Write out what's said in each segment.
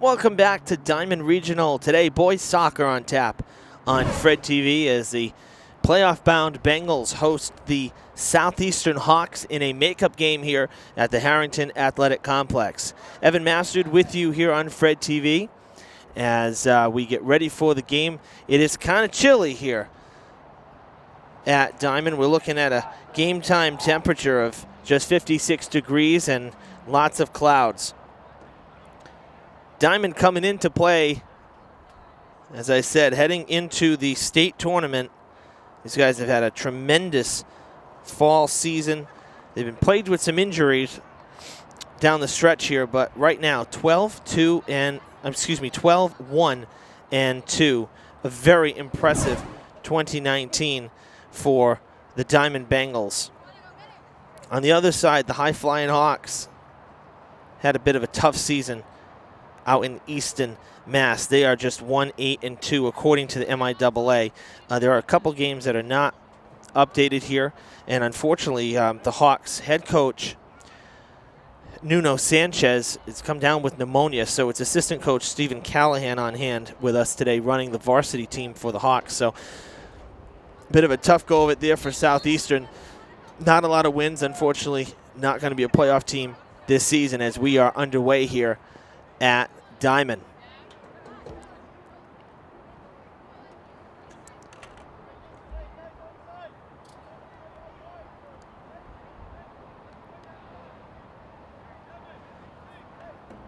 Welcome back to Diman Regional. Today, boys soccer on tap on Fred TV as the playoff-bound Bengals host the Southeastern Hawks in a makeup game here at the Harrington Athletic Complex. Evan Mastard with you here on Fred TV as we get ready for the game. It is kind of chilly here at Diman. We're looking at a game time temperature of just 56 degrees and lots of clouds. Diman coming into play, as I said, heading into the state tournament. These guys have had a tremendous fall season. They've been plagued with some injuries down the stretch here, but right now 12-1 and 2. A very impressive 2019 for the Diman Bengals. On the other side, the high-flying Hawks had a bit of a tough season out in Easton, Mass. They are just 1-8-2 according to the MIAA. There are a couple games that are not updated here, and unfortunately the Hawks head coach Nuno Sanchez has come down with pneumonia, so it's assistant coach Stephen Callahan on hand with us today running the varsity team for the Hawks. So a bit of a tough go of it there for Southeastern. Not a lot of wins, unfortunately. Not going to be a playoff team this season as we are underway here at Diman.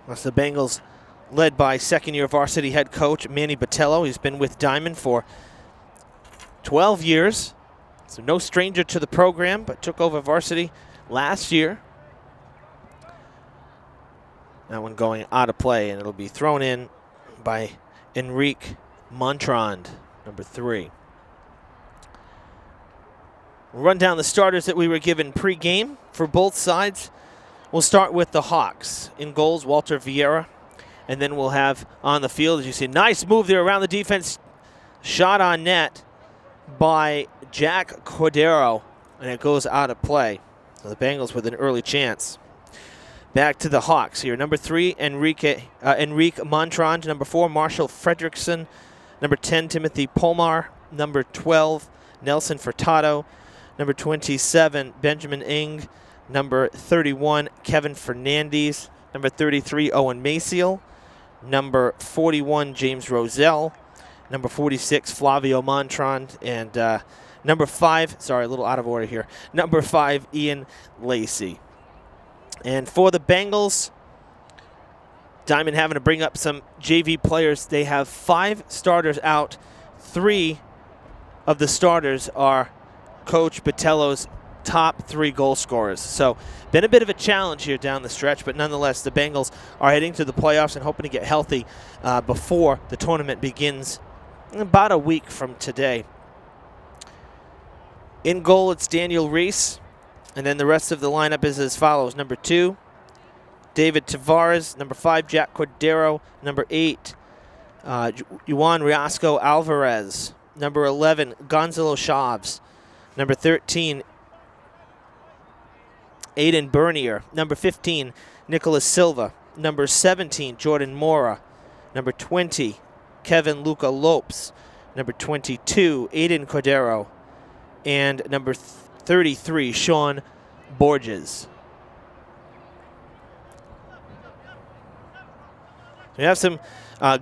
That's the Bengals led by second-year varsity head coach Manny Botello. He's been with Diman for 12 years, so no stranger to the program, but took over varsity last year. That one going out of play, and it'll be thrown in by Enrique Montrand, number 3. We'll run down the starters that we were given pregame for both sides. We'll start with the Hawks. In goals, Walter Vieira. And then we'll have on the field, as you see, nice move there around the defense. Shot on net by Jack Cordero, and it goes out of play. So the Bengals with an early chance. Back to the Hawks here. Number 3, Enrique Montrand. Number 4, Marshall Fredrickson. Number 10, Timothy Pomar. Number 12, Nelson Furtado. Number 27, Benjamin Ing. Number 31, Kevin Fernandez. Number 33, Owen Maciel. Number 41, James Roselle. Number 46, Flavio Montrand. And number 5, sorry, a little out of order here. Number 5, Ian Lacey. And for the Bengals, Diman having to bring up some JV players. They have 5 starters out. 3 of the starters are Coach Botello's top 3 goal scorers. So been a bit of a challenge here down the stretch, but nonetheless, the Bengals are heading to the playoffs and hoping to get healthy before the tournament begins in about a week from today. In goal, it's Daniel Reese. And then the rest of the lineup is as follows. Number 2, David Tavares. Number 5, Jack Cordero. Number 8, Juan Riasco Alvarez. Number 11, Gonzalo Chaves. Number 13, Aiden Bernier. Number 15, Nicholas Silva. Number 17, Jordan Mora. Number 20, Kevin Luca Lopes. Number 22, Aiden Cordero. And number 33, Sean Borges. We have some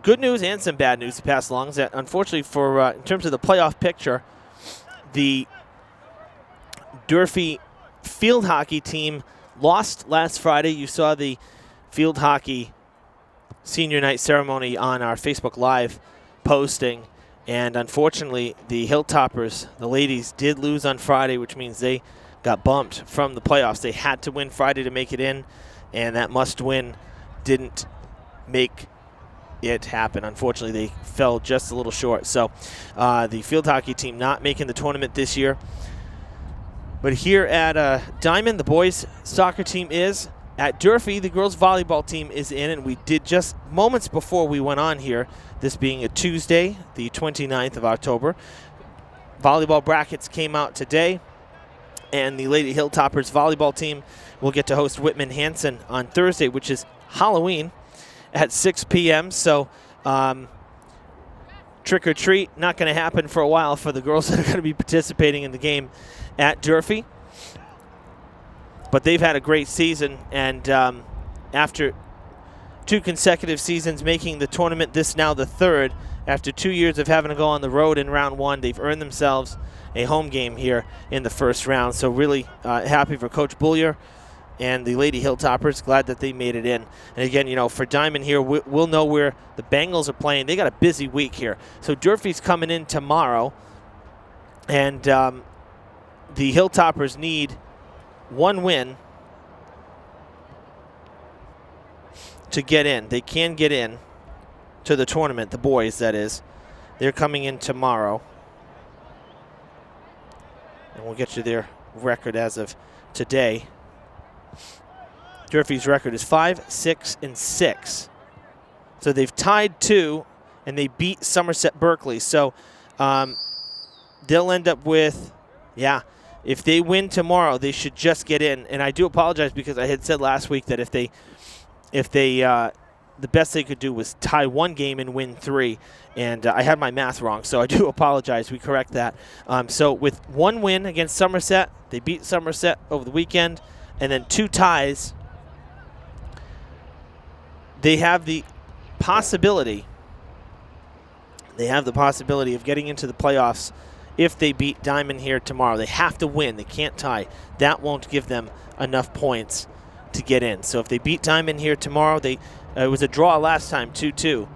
good news and some bad news to pass along. That unfortunately, for in terms of the playoff picture, the Durfee field hockey team lost last Friday. You saw the field hockey senior night ceremony on our Facebook Live posting. And unfortunately, the Hilltoppers, the ladies, did lose on Friday, which means they got bumped from the playoffs. They had to win Friday to make it in, and that must-win didn't make it happen. Unfortunately, they fell just a little short. So the field hockey team not making the tournament this year. But here at Diman, the boys' soccer team is. At Durfee, the girls' volleyball team is in, and we did just moments before we went on here, this being a Tuesday, the 29th of October. Volleyball brackets came out today, and the Lady Hilltoppers volleyball team will get to host Whitman Hanson on Thursday, which is Halloween. at 6 p.m. So trick or treat, not going to happen for a while for the girls that are going to be participating in the game at Durfee. But they've had a great season, and after 2 consecutive seasons making the tournament, this now the 3rd. After 2 years of having to go on the road in round 1, they've earned themselves a home game here in the first round. So really happy for Coach Bullier and the Lady Hilltoppers. Glad that they made it in. And again, for Diman here, we'll know where the Bengals are playing. They got a busy week here. So Durfee's coming in tomorrow, and the Hilltoppers need 1 win to get in. They can get in to the tournament, the boys, that is. They're coming in tomorrow. And we'll get you their record as of today. Durfee's record is 5-6-6. So they've tied 2, and they beat Somerset Berkeley. So they'll end up with, if they win tomorrow, they should just get in. And I do apologize because I had said last week that if they the best they could do was tie 1 game and win 3, and I had my math wrong, so I do apologize. We correct that. So with 1 win against Somerset, they beat Somerset over the weekend, and then 2 ties, they have the possibility of getting into the playoffs if they beat Diman here tomorrow. They have to win. They can't tie. That won't give them enough points to get in. So if they beat Diman here tomorrow, it was a draw last time, 2-2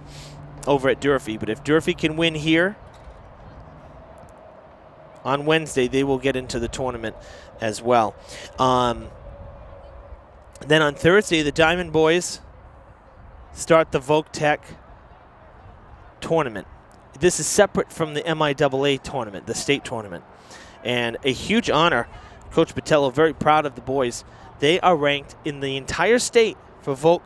over at Durfee. But if Durfee can win here on Wednesday, they will get into the tournament as well. Then on Thursday, the Diman boys start the Voc Tech tournament. This is separate from the MIAA tournament, the state tournament. And a huge honor. Coach Botello very proud of the boys. They are ranked in the entire state for Voc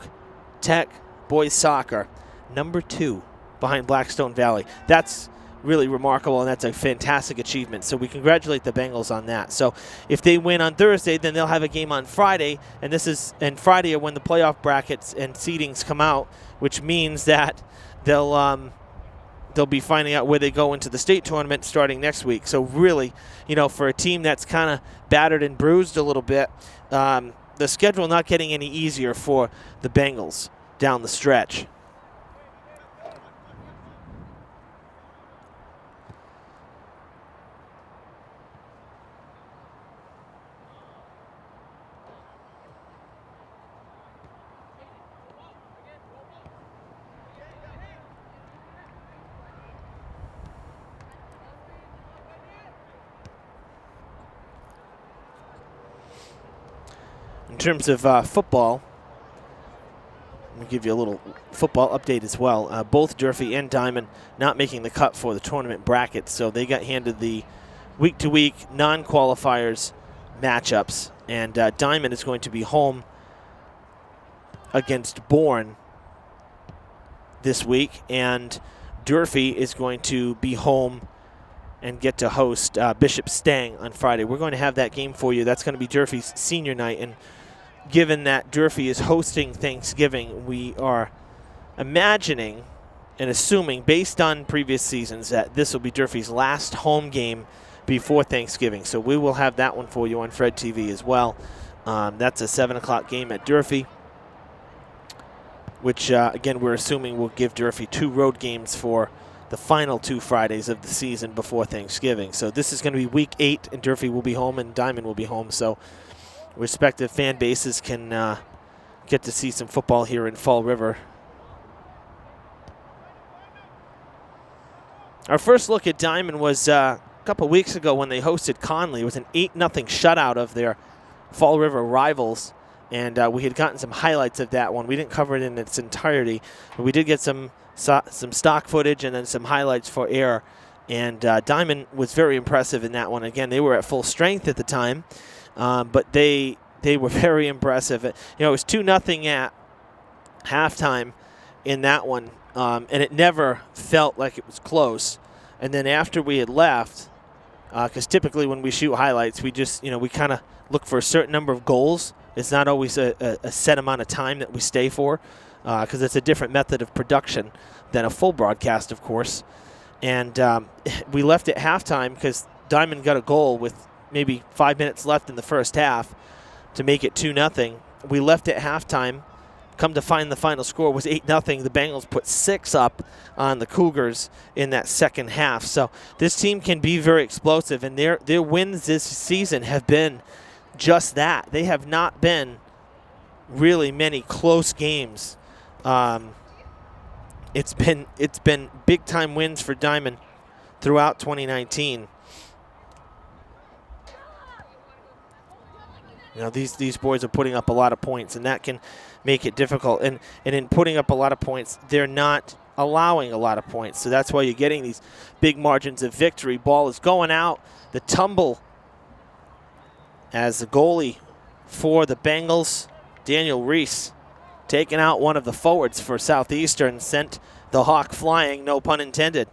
Tech boys soccer, number 2 behind Blackstone Valley. That's really remarkable, and that's a fantastic achievement. So we congratulate the Bengals on that. So if they win on Thursday, then they'll have a game on Friday, and Friday are when the playoff brackets and seedings come out, which means that they'll be finding out where they go into the state tournament starting next week. So really, for a team that's kind of battered and bruised a little bit, the schedule not getting any easier for the Bengals down the stretch. In terms of football, let me give you a little football update as well. Both Durfee and Diman not making the cut for the tournament bracket, so they got handed the week-to-week non-qualifiers matchups, and Diman is going to be home against Bourne this week, and Durfee is going to be home and get to host Bishop Stang on Friday. We're going to have that game for you. That's going to be Durfee's senior night, and given that Durfee is hosting Thanksgiving, we are imagining and assuming, based on previous seasons, that this will be Durfee's last home game before Thanksgiving. So we will have that one for you on Fred TV as well. That's a 7 o'clock game at Durfee, which, again, we're assuming will give Durfee 2 road games for the final 2 Fridays of the season before Thanksgiving. So this is going to be week 8, and Durfee will be home and Diman will be home. So respective fan bases can get to see some football here in Fall River. Our first look at Diman was a couple weeks ago when they hosted Conley. It was an 8-0 shutout of their Fall River rivals, and we had gotten some highlights of that one. We didn't cover it in its entirety, but we did get some stock footage and then some highlights for air, and Diman was very impressive in that one. Again, they were at full strength at the time, but they were very impressive. It was 2-0 at halftime in that one, and it never felt like it was close. And then after we had left, because typically when we shoot highlights, we just, we kind of look for a certain number of goals. It's not always a set amount of time that we stay for. because it's a different method of production than a full broadcast, of course. And we left at halftime because Diman got a goal with maybe 5 minutes left in the first half to make it 2-0. We left at halftime. Come to find the final score was 8-0. The Bengals put 6 up on the Cougars in that second half. So this team can be very explosive, and their wins this season have been just that. They have not been really many close games. It's been big time wins for Diman throughout 2019. You know, these boys are putting up a lot of points, and that can make it difficult. And in putting up a lot of points, they're not allowing a lot of points. So that's why you're getting these big margins of victory. Ball is going out. The tumble as the goalie for the Bengals, Daniel Reese, taking out one of the forwards for Southeastern, sent the Hawk flying, no pun intended.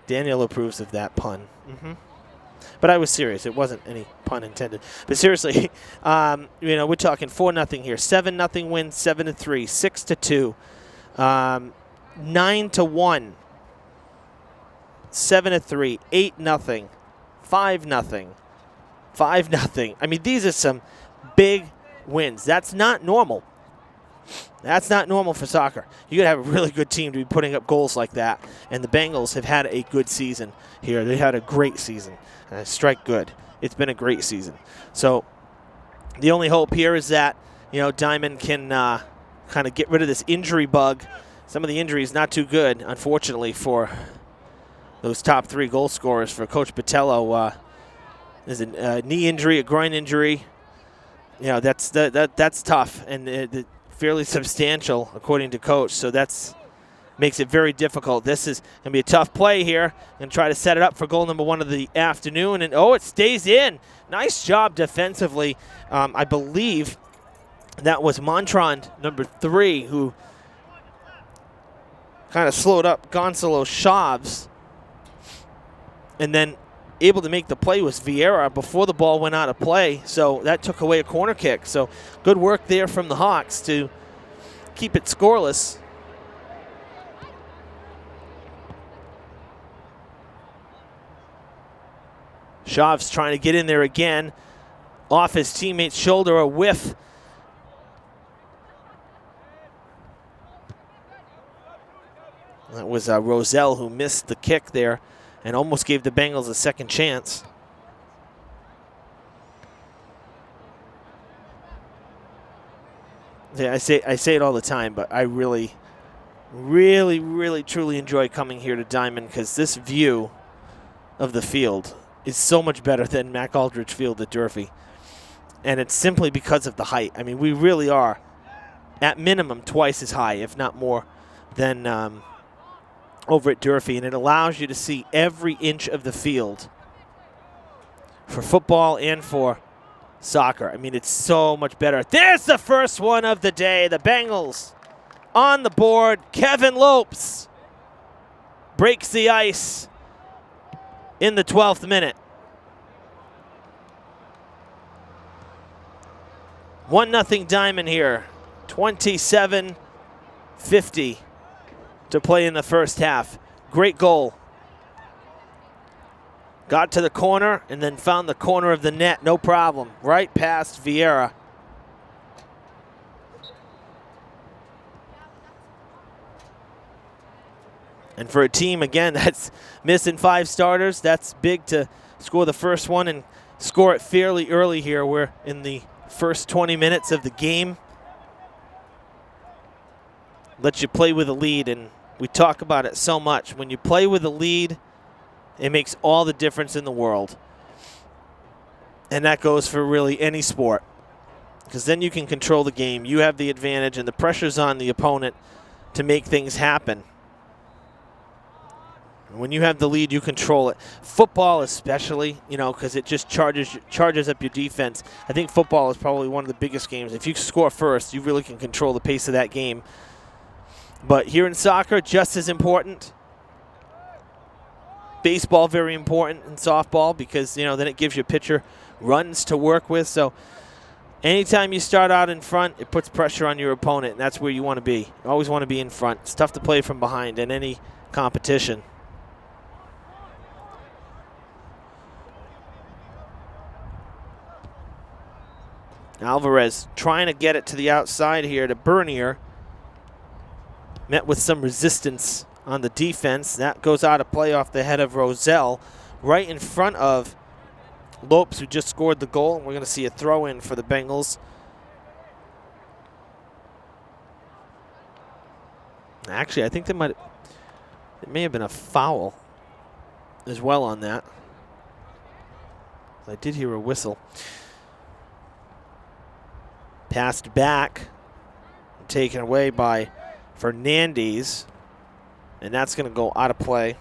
Daniel approves of that pun. But I was serious. It wasn't any pun intended. But seriously, you know, we're talking 4-0 here. 7-0 win, 7-3, 6-2, 9-1, 7-3, 8-0, 5-0, 5-0. I mean, these are some big wins. That's not normal. That's not normal for soccer. You got to have a really good team to be putting up goals like that. And the Bengals have had a good season here. They had a great season. Strike good. It's been a great season. So the only hope here is that, you know, Diman can kind of get rid of this injury bug. Some of the injuries not too good, unfortunately, for those top 3 goal scorers for Coach Botello. There's a knee injury, a groin injury. You know, that's tough and fairly substantial, according to Coach. So that's makes it very difficult. This is going to be a tough play here. Going to try to set it up for goal number 1 of the afternoon. And, oh, it stays in. Nice job defensively. I believe that was Montrond, number 3, who kind of slowed up Gonzalo Chaves. And then able to make the play was Vieira before the ball went out of play. So that took away a corner kick. So good work there from the Hawks to keep it scoreless. Chaves trying to get in there again. Off his teammate's shoulder, a whiff. That was Roselle who missed the kick there and almost gave the Bengals a second chance. Yeah, I say it all the time, but I really, truly enjoy coming here to Diman because this view of the field is so much better than Mac Aldridge Field at Durfee. And it's simply because of the height. I mean, we really are, at minimum, twice as high, if not more, than over at Durfee. And it allows you to see every inch of the field for football and for soccer. I mean, it's so much better. There's the first one of the day. The Bengals on the board. Kevin Lopes breaks the ice in the 12th minute. 1-0 Diman here. 27:50 to play in the first half. Great goal. Got to the corner and then found the corner of the net, no problem. Right past Vieira. And for a team, again, that's missing 5 starters, that's big to score the first one and score it fairly early here. We're in the first 20 minutes of the game. Lets you play with a lead, and we talk about it so much. When you play with a lead, it makes all the difference in the world. And that goes for really any sport, because then you can control the game. You have the advantage, and the pressure's on the opponent to make things happen. When you have the lead, you control it. Football especially, you know, because it just charges up your defense. I think football is probably one of the biggest games. If you score first, you really can control the pace of that game. But here in soccer, just as important. Baseball, very important, and softball because, you know, then it gives your pitcher runs to work with. So Anytime you start out in front, it puts pressure on your opponent, and that's where you want to be. You always want to be in front. It's tough to play from behind in any competition. Alvarez trying to get it to the outside here to Bernier. Met with some resistance on the defense. That goes out of play off the head of Roselle, right in front of Lopes, who just scored the goal. We're going to see a throw-in for the Bengals. Actually, I think it may have been a foul as well on that. I did hear a whistle. Passed back, taken away by Fernandez, and that's going to go out of play.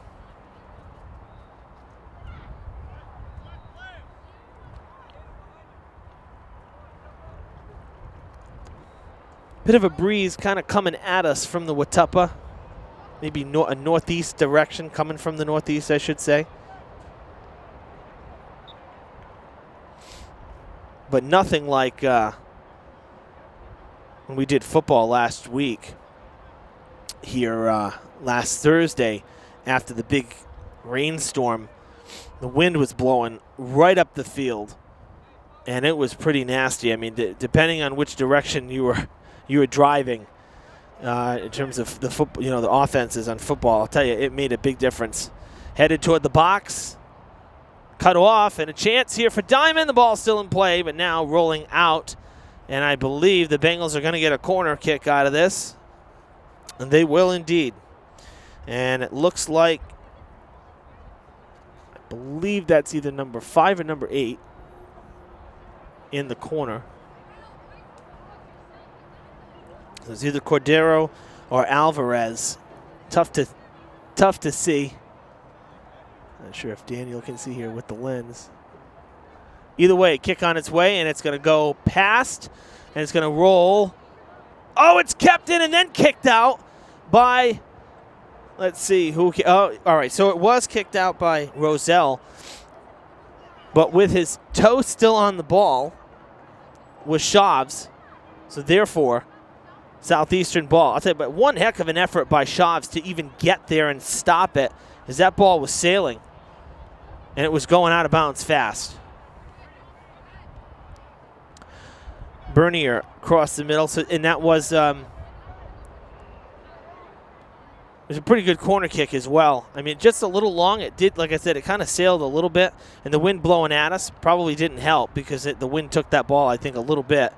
Bit of a breeze kind of coming at us from the Watuppa. Maybe a northeast direction coming from the northeast, I should say. But nothing like when we did football last week here last Thursday after the big rainstorm. The wind was blowing right up the field, and it was pretty nasty. I mean, depending on which direction you were driving in terms of the football, the offenses on football, I'll tell you, it made a big difference. Headed toward the box, cut off, and a chance here for Diman. The ball's still in play, but now rolling out. And I believe the Bengals are going to get a corner kick out of this. And they will indeed. And it looks like, I believe that's either number 5 or number 8 in the corner. So it's either Cordero or Alvarez. Tough to see. Not sure if Daniel can see here with the lens. Either way, kick on its way, and it's going to go past, and it's going to roll. Oh, it's kept in and then kicked out by, let's see, who. Oh, all right, so it was kicked out by Roselle, but with his toe still on the ball was Chaves. So therefore, Southeastern ball. I'll tell you, but one heck of an effort by Chaves to even get there and stop it, as that ball was sailing, and it was going out of bounds fast. Bernier across the middle, and that was it was a pretty good corner kick as well. I mean, just a little long. It did, like I said, it kind of sailed a little bit, and the wind blowing at us probably didn't help because the wind took that ball, I think, a little bit.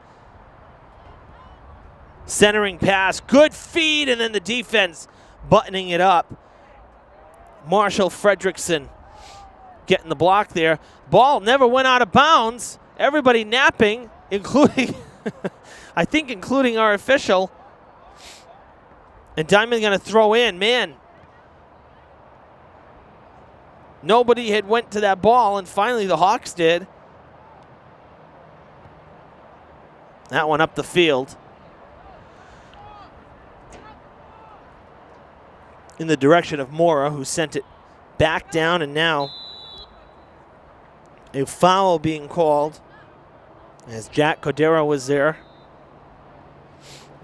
Centering pass, good feed, and then the defense buttoning it up. Marshall Fredrickson getting the block there. Ball never went out of bounds. Everybody napping, including, I think, including our official. And Diman going to throw in. Man, nobody had went to that ball, and finally the Hawks did. That one up the field. In the direction of Mora, who sent it back down, and now a foul being called as Jack Cordero was there.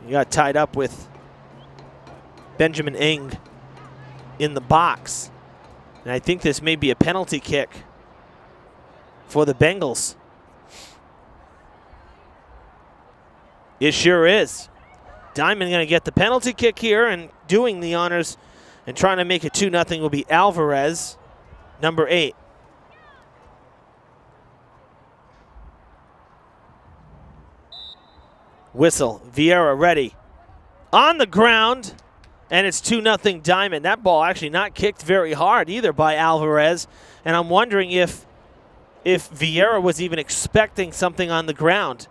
He got tied up with Benjamin Eng in the box. And I think this may be a penalty kick for the Bengals. It sure is. Diman going to get the penalty kick here, and doing the honors and trying to make it 2-0 will be Alvarez, number 8. Whistle. Vieira ready. On the ground, and it's 2-0 Diman. That ball actually not kicked very hard either by Alvarez, and I'm wondering if Vieira was even expecting something on the ground.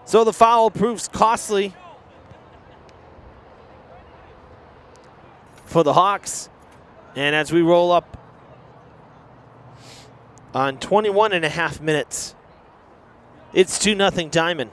So the foul proves costly for the Hawks. And as we roll up on 21.5 minutes, it's 2-0 Diman.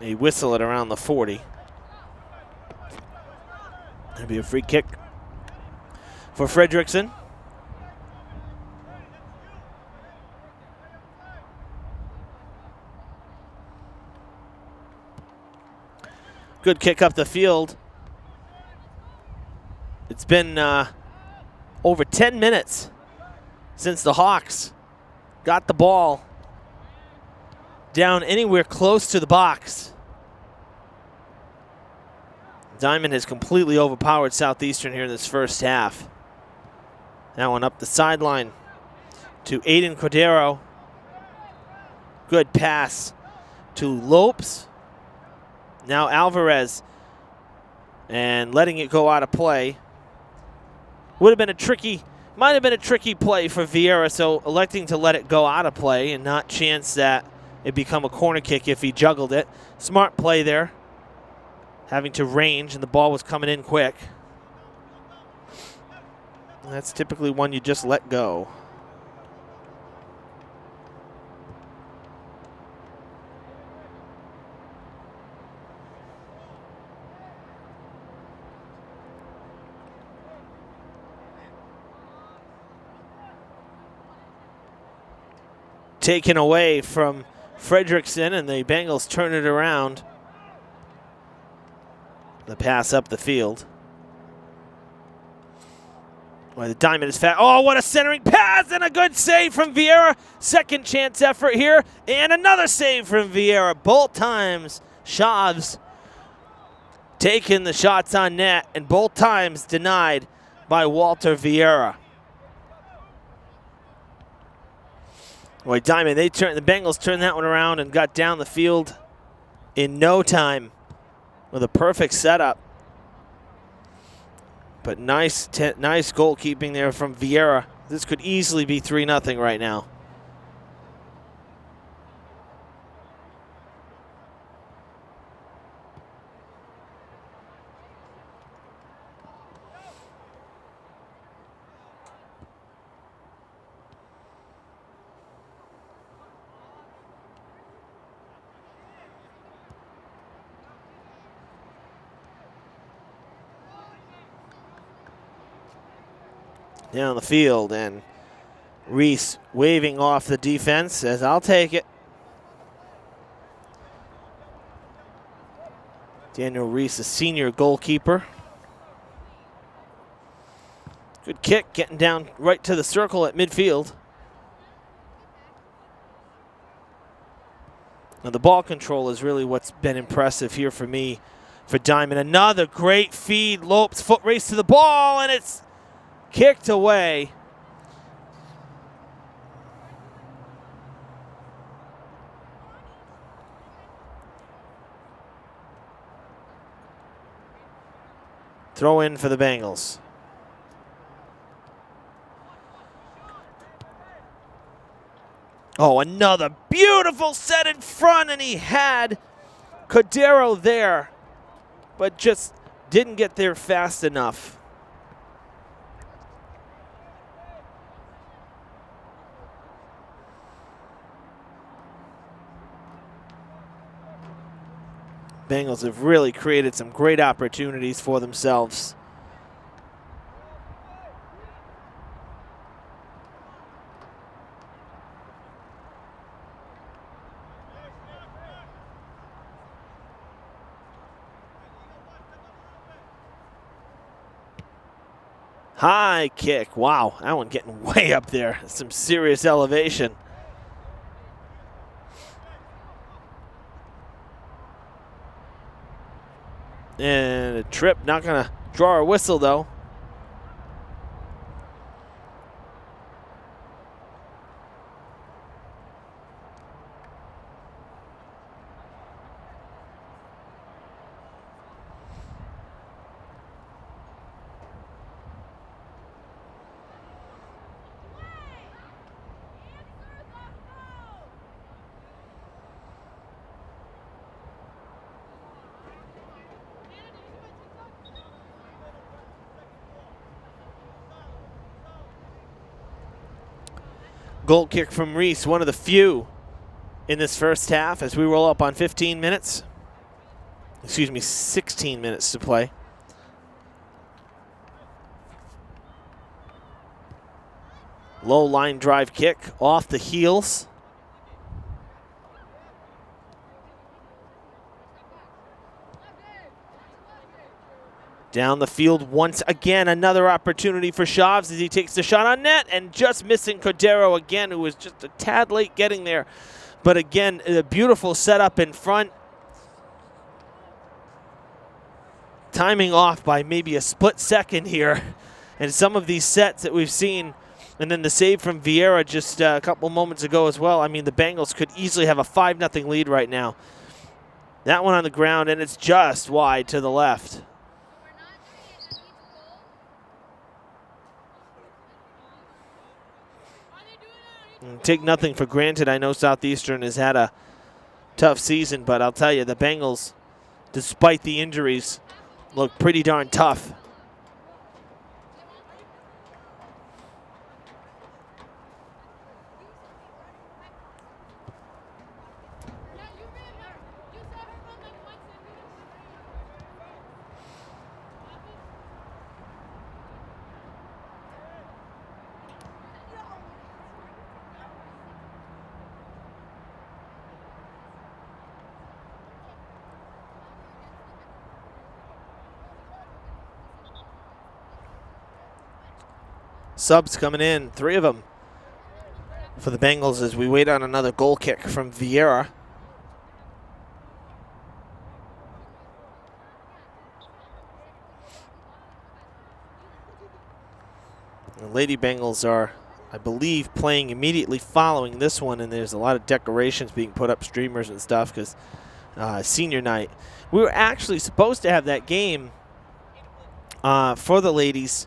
They whistle it around the 40. That'll be a free kick for Fredrickson. Good kick up the field. It's been over 10 minutes since the Hawks got the ball down anywhere close to the box. Diman has completely overpowered Southeastern here in this first half. That one up the sideline to Aiden Cordero. Good pass to Lopes. Now Alvarez, and letting it go out of play. Would have been a tricky, might have been a tricky play for Vieira, so electing to let it go out of play and not chance that it become a corner kick if he juggled it. Smart play there, having to range, and the ball was coming in quick. That's typically one you just let go. Taken away from Fredrickson, and the Bengals turn it around. The pass up the field. Boy, the Diamond is fat. Oh, what a centering pass and a good save from Vieira. Second chance effort here, and another save from Vieira. Both times, Shavs taking the shots on net, and both times denied by Walter Vieira. Boy, Diamond, the Bengals turned that one around and got down the field in no time with a perfect setup. But nice goalkeeping there from Vieira. This could easily be 3-0 right now. Down the field, and Reese waving off the defense, says, I'll take it. Daniel Reese, a senior goalkeeper. Good kick, getting down right to the circle at midfield. Now the ball control is really what's been impressive here for me, for Diamond. Another great feed, Lopes foot race to the ball, and it's kicked away. Throw in for the Bengals. Oh, another beautiful set in front, and he had Cordero there, but just didn't get there fast enough. Bengals have really created some great opportunities for themselves. High kick. Wow, that one getting way up there. Some serious elevation. And a trip, not going to draw a whistle though. Goal kick from Reese, one of the few in this first half as we roll up on 15 minutes. Excuse me, 16 minutes to play. Low line drive kick off the heels. Down the field once again, another opportunity for Shavs as he takes the shot on net and just missing Cordero again, who was just a tad late getting there. But again, a beautiful setup in front. Timing off by maybe a split second here. And some of these sets that we've seen, and then the save from Vieira just a couple moments ago as well. I mean, the Bengals could easily have a 5-0 lead right now. That one on the ground, and it's just wide to the left. And take nothing for granted. I know Southeastern has had a tough season, but I'll tell you, the Bengals, despite the injuries, look pretty darn tough. Subs coming in, 3 of them for the Bengals as we wait on another goal kick from Vieira. The Lady Bengals are, I believe, playing immediately following this one, and there's a lot of decorations being put up, streamers and stuff, because senior night. We were actually supposed to have that game for the ladies.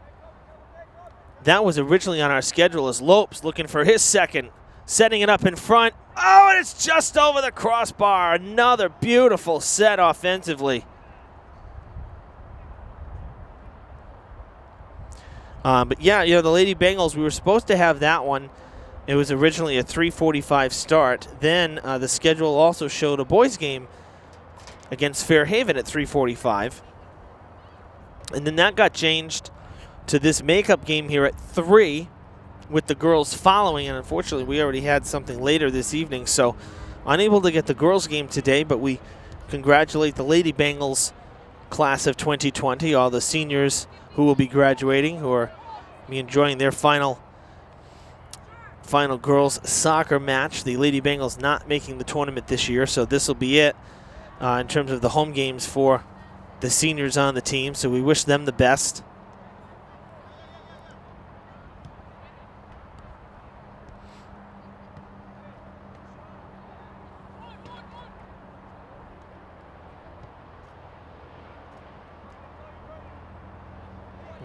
That was originally on our schedule as Lopes looking for his second, setting it up in front. Oh, and it's just over the crossbar. Another beautiful set offensively. But yeah, you know, the Lady Bengals, we were supposed to have that one. It was originally a 3:45 start. Then the schedule also showed a boys game against Fairhaven at 3:45. And then that got changed to this makeup game here at 3 with the girls following. And unfortunately, we already had something later this evening, so unable to get the girls game today, but we congratulate the Lady Bengals class of 2020, all the seniors who will be graduating, who are enjoying their final girls soccer match. The Lady Bengals not making the tournament this year, so this will be it in terms of the home games for the seniors on the team, so we wish them the best.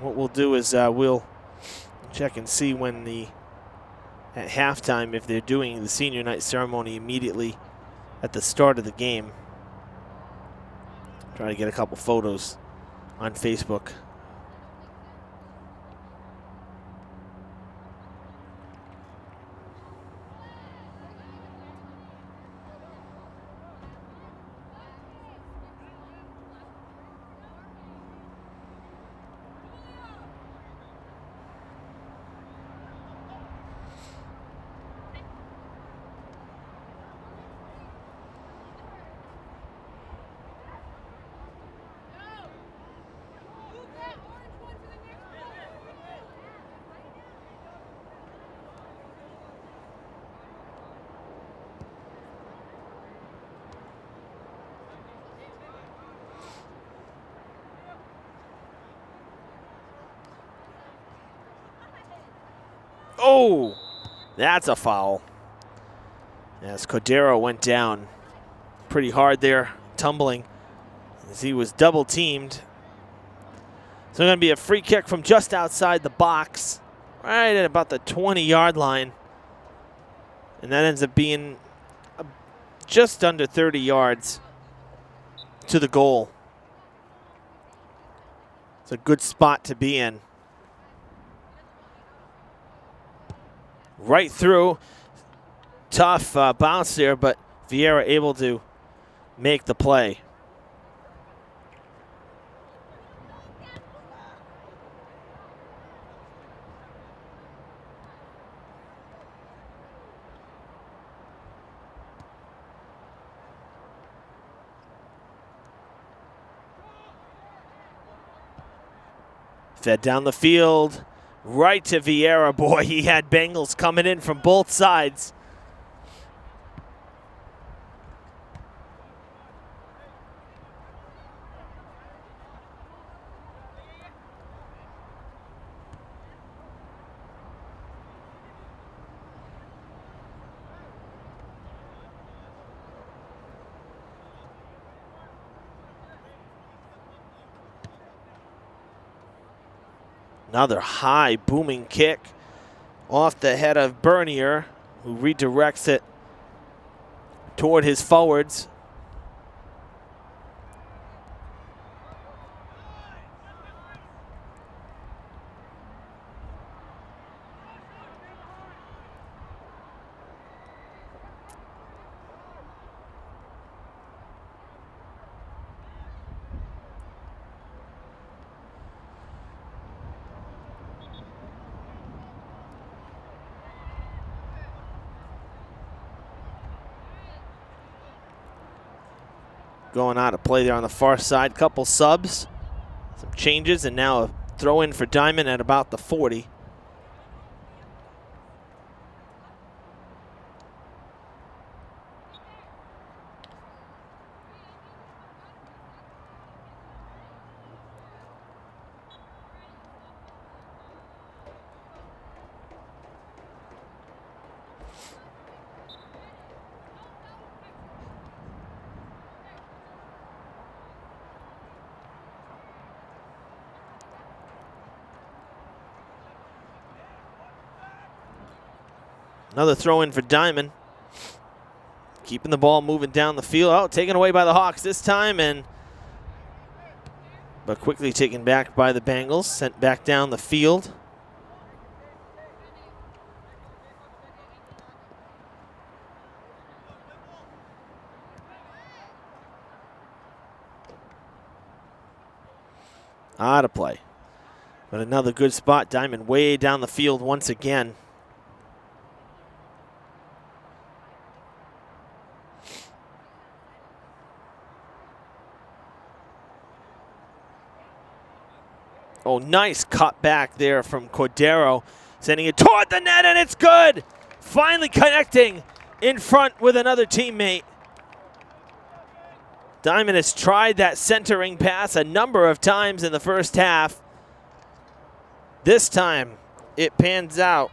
What we'll do is we'll check and see when at halftime, if they're doing the senior night ceremony immediately at the start of the game. Try to get a couple photos on Facebook. Oh, that's a foul. As Cordero went down pretty hard there, tumbling as he was double teamed. So going to be a free kick from just outside the box, right at about the 20-yard line. And that ends up being just under 30 yards to the goal. It's a good spot to be in. Right through. Tough bounce there, but Vieira able to make the play. Fed down the field, right to Vieira. Boy, he had Bengals coming in from both sides. Another high booming kick off the head of Bernier, who redirects it toward his forwards. Going out of play there on the far side. Couple subs, some changes, and now a throw in for Diman at about the 40. Another throw in for Diman. Keeping the ball moving down the field. Oh, taken away by the Hawks this time, but quickly taken back by the Bengals. Sent back down the field. Out of play. But another good spot. Diman way down the field once again. Oh, nice cut back there from Cordero, sending it toward the net, and it's good. Finally connecting in front with another teammate. Diman has tried that centering pass a number of times in the first half. This time, it pans out.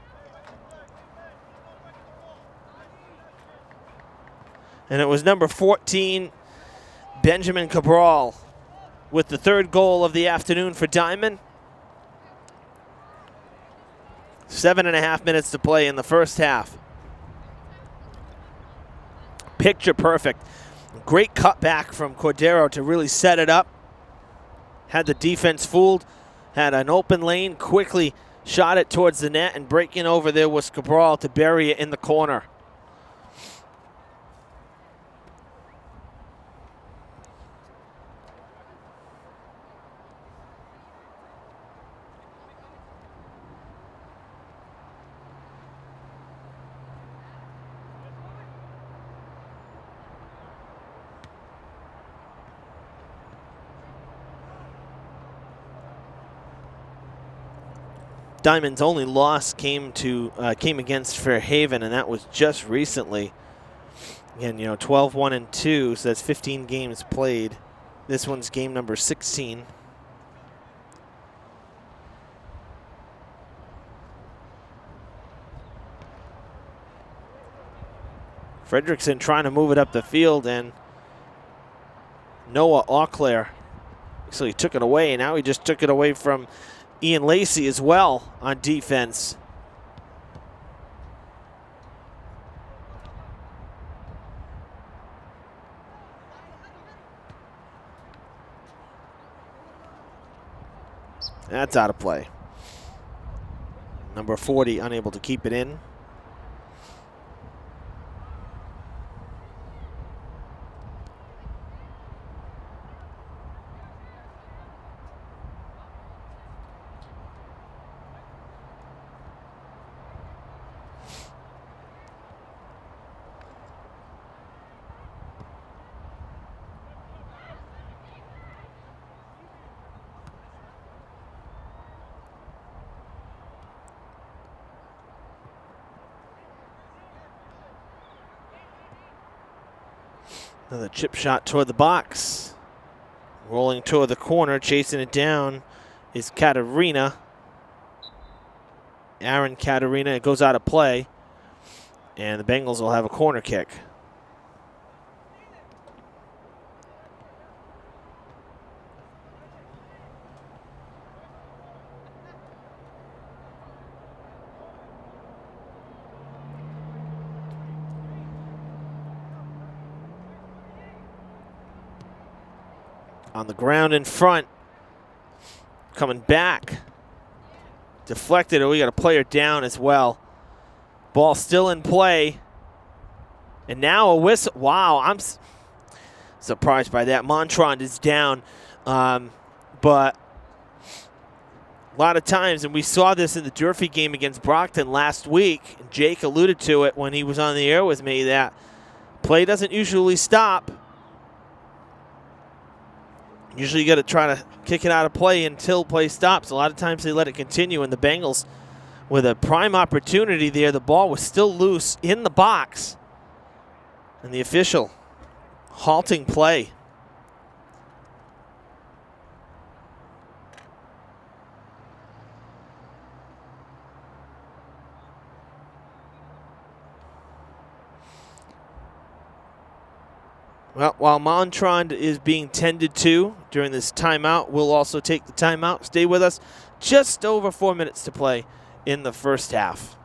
And it was number 14, Benjamin Cabral, with the third goal of the afternoon for Diman. 7.5 minutes to play in the first half. Picture perfect. Great cutback from Cordero to really set it up. Had the defense fooled. Had an open lane, quickly shot it towards the net, and breaking over there was Cabral to bury it in the corner. Diman's only loss came against Fairhaven, and that was just recently. Again, 12-1-2, so that's 15 games played. This one's game number 16. Fredrickson trying to move it up the field, and Noah Auclair actually took it away, and now he just took it away from Ian Lacey as well on defense. That's out of play. Number 40 unable to keep it in. Another chip shot toward the box. Rolling toward the corner, chasing it down is Katarina. Aaron Katarina. It goes out of play. And the Bengals will have a corner kick. On the ground in front. Coming back. Deflected. Oh, we got a player down as well. Ball still in play. And now a whistle. Wow, I'm surprised by that. Montrond is down. But a lot of times, and we saw this in the Durfee game against Brockton last week, and Jake alluded to it when he was on the air with me, that play doesn't usually stop. Usually you got to try to kick it out of play until play stops. A lot of times they let it continue, and the Bengals, with a prime opportunity there, the ball was still loose in the box. And the official halting play. Well, while Montrond is being tended to during this timeout, we'll also take the timeout. Stay with us. Just over 4 minutes to play in the first half.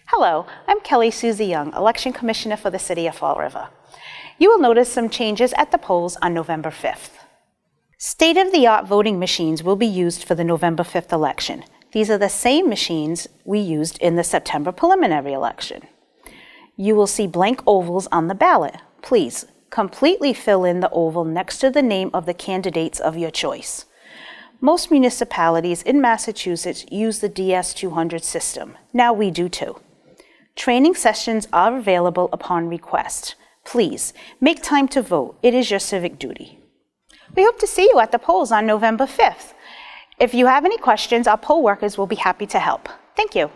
Hello, I'm Kelly Susie Young, Election Commissioner for the City of Fall River. You will notice some changes at the polls on November 5th. State-of-the-art voting machines will be used for the November 5th election. These are the same machines we used in the September preliminary election. You will see blank ovals on the ballot. Please completely fill in the oval next to the name of the candidates of your choice. Most municipalities in Massachusetts use the DS200 system. Now we do too. Training sessions are available upon request. Please make time to vote. It is your civic duty. We hope to see you at the polls on November 5th. If you have any questions, our poll workers will be happy to help. Thank you.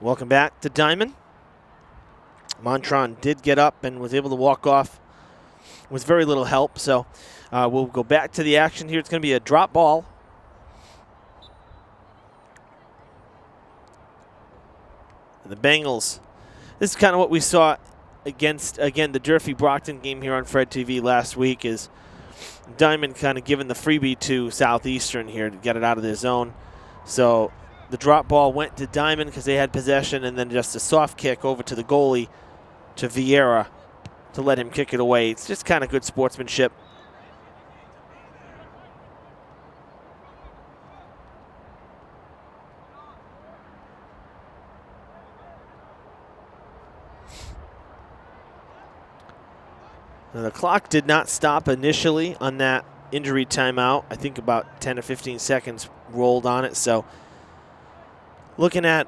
Welcome back to Diman. Montrond did get up and was able to walk off with very little help. So we'll go back to the action here. It's going to be a drop ball. And the Bengals, this is kind of what we saw against, again, the Durfee-Brockton game here on Fred TV last week, is Diman kind of giving the freebie to Southeastern here to get it out of their zone. So the drop ball went to Diman because they had possession, and then just a soft kick over to the goalie, to Vieira, to let him kick it away. It's just kind of good sportsmanship. Now, the clock did not stop initially on that injury timeout. I think about 10 or 15 seconds rolled on it. So looking at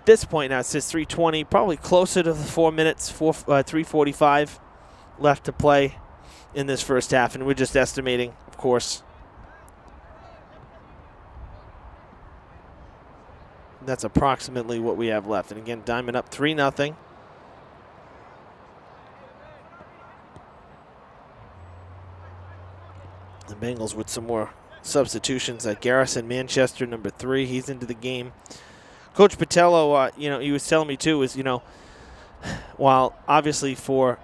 this point now, it says 3:20, probably closer to the 4 minutes, 3:45 left to play in this first half. And we're just estimating, of course. That's approximately what we have left. And again, Diman up 3-0. The Bengals with some more substitutions. Garrison Manchester, number 3, he's into the game. Coach Patello, he was telling me too, is, while obviously for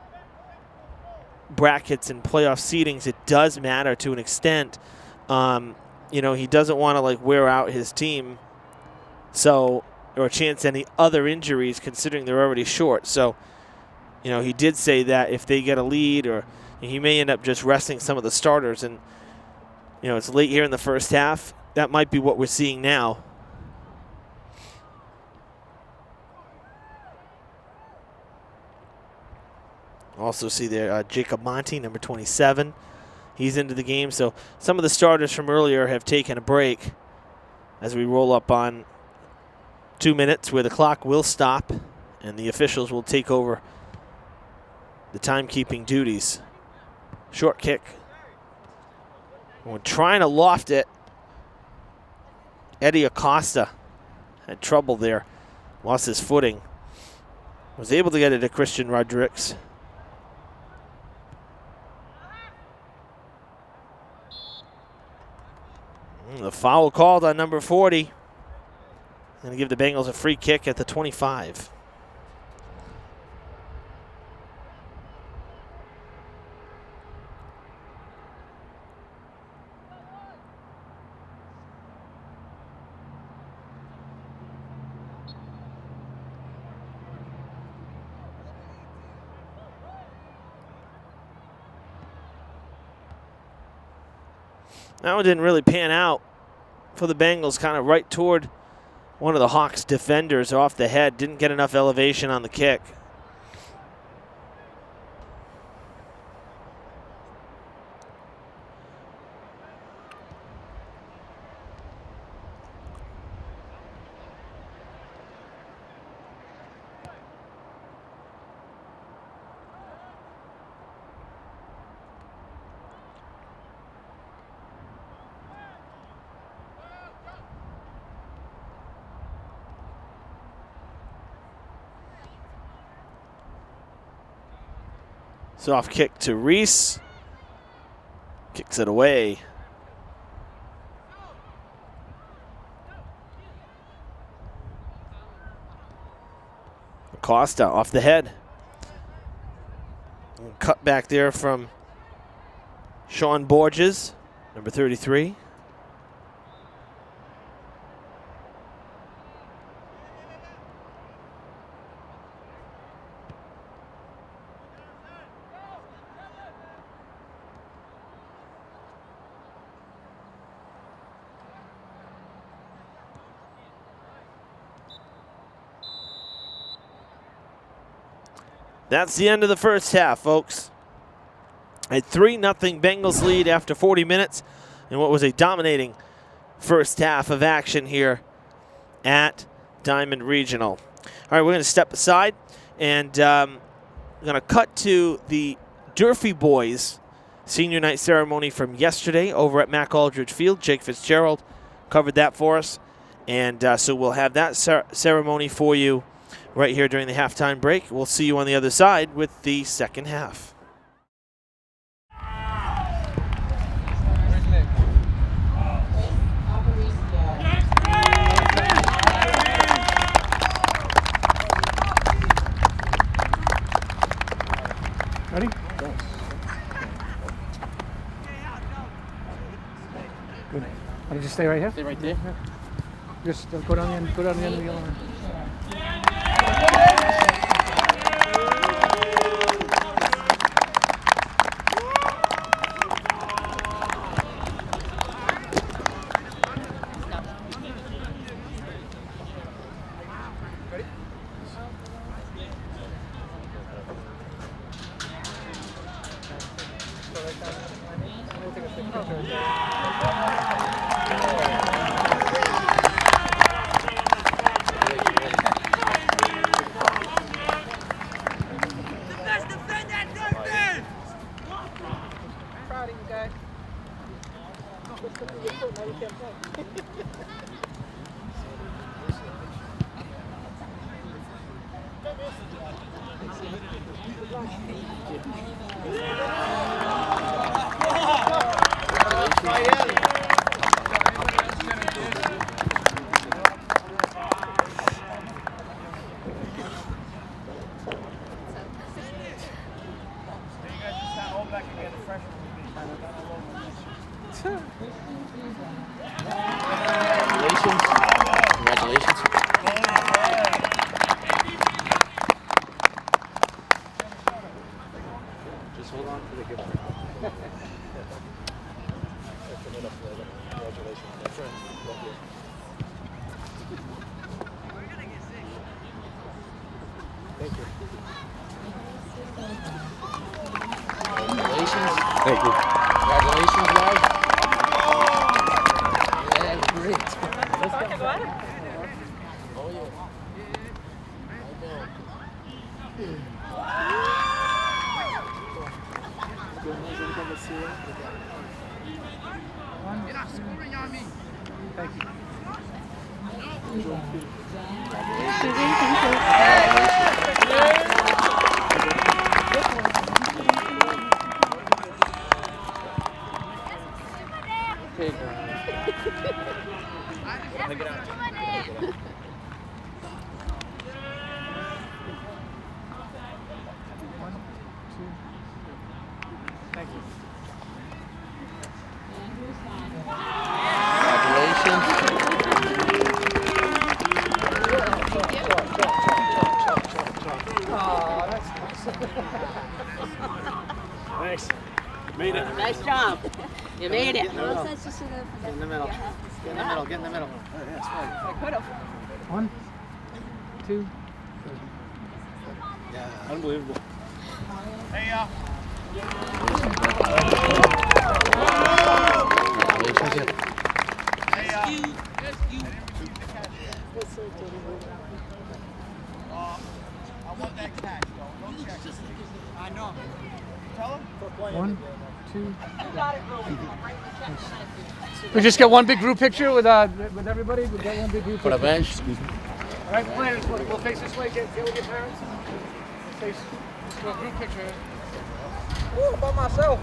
brackets and playoff seedings, it does matter to an extent. He doesn't want to wear out his team, or chance any other injuries, considering they're already short. So, he did say that if they get a lead, or he may end up just resting some of the starters, and it's late here in the first half. That might be what we're seeing now. Also see there Jacob Monty, number 27. He's into the game. So some of the starters from earlier have taken a break as we roll up on 2 minutes where the clock will stop and the officials will take over the timekeeping duties. Short kick When trying to loft it, Eddie Acosta had trouble there. Lost his footing. Was able to get it to Christian Rodriguez. The foul called on number 40. Going to give the Bengals a free kick at the 25. That one didn't really pan out for the Bengals, kind of right toward one of the Hawks defenders off the head. Didn't get enough elevation on the kick. Soft kick to Reese. Kicks it away. Acosta off the head. Cut back there from Sean Borges, number 33. That's the end of the first half, folks. A 3-0 Bengals lead after 40 minutes in what was a dominating first half of action here at Diamond Regional. All right, we're going to step aside and we're going to cut to the Durfee boys senior night ceremony from yesterday over at Mac Aldridge Field. Jake Fitzgerald covered that for us. And so we'll have that ceremony for you right here during the halftime break. We'll see you on the other side with the second half. Ready? Good. I'll just stay right here. Stay right there. Yeah. Just go down the end. Go down the end of the yellow line. Thank you. Thank you. Oh, that's nice. Thanks. Made it. Nice job. You made it. Get in the middle. Get in the middle. Get in the middle. Get in the middle. That's right. I could have. 1, 2. Yeah. Unbelievable. One, two. We just get one big group picture with everybody. We get one big group picture. All right, players, we'll face this way. Get with your parents. We'll face a group picture. Ooh, by myself.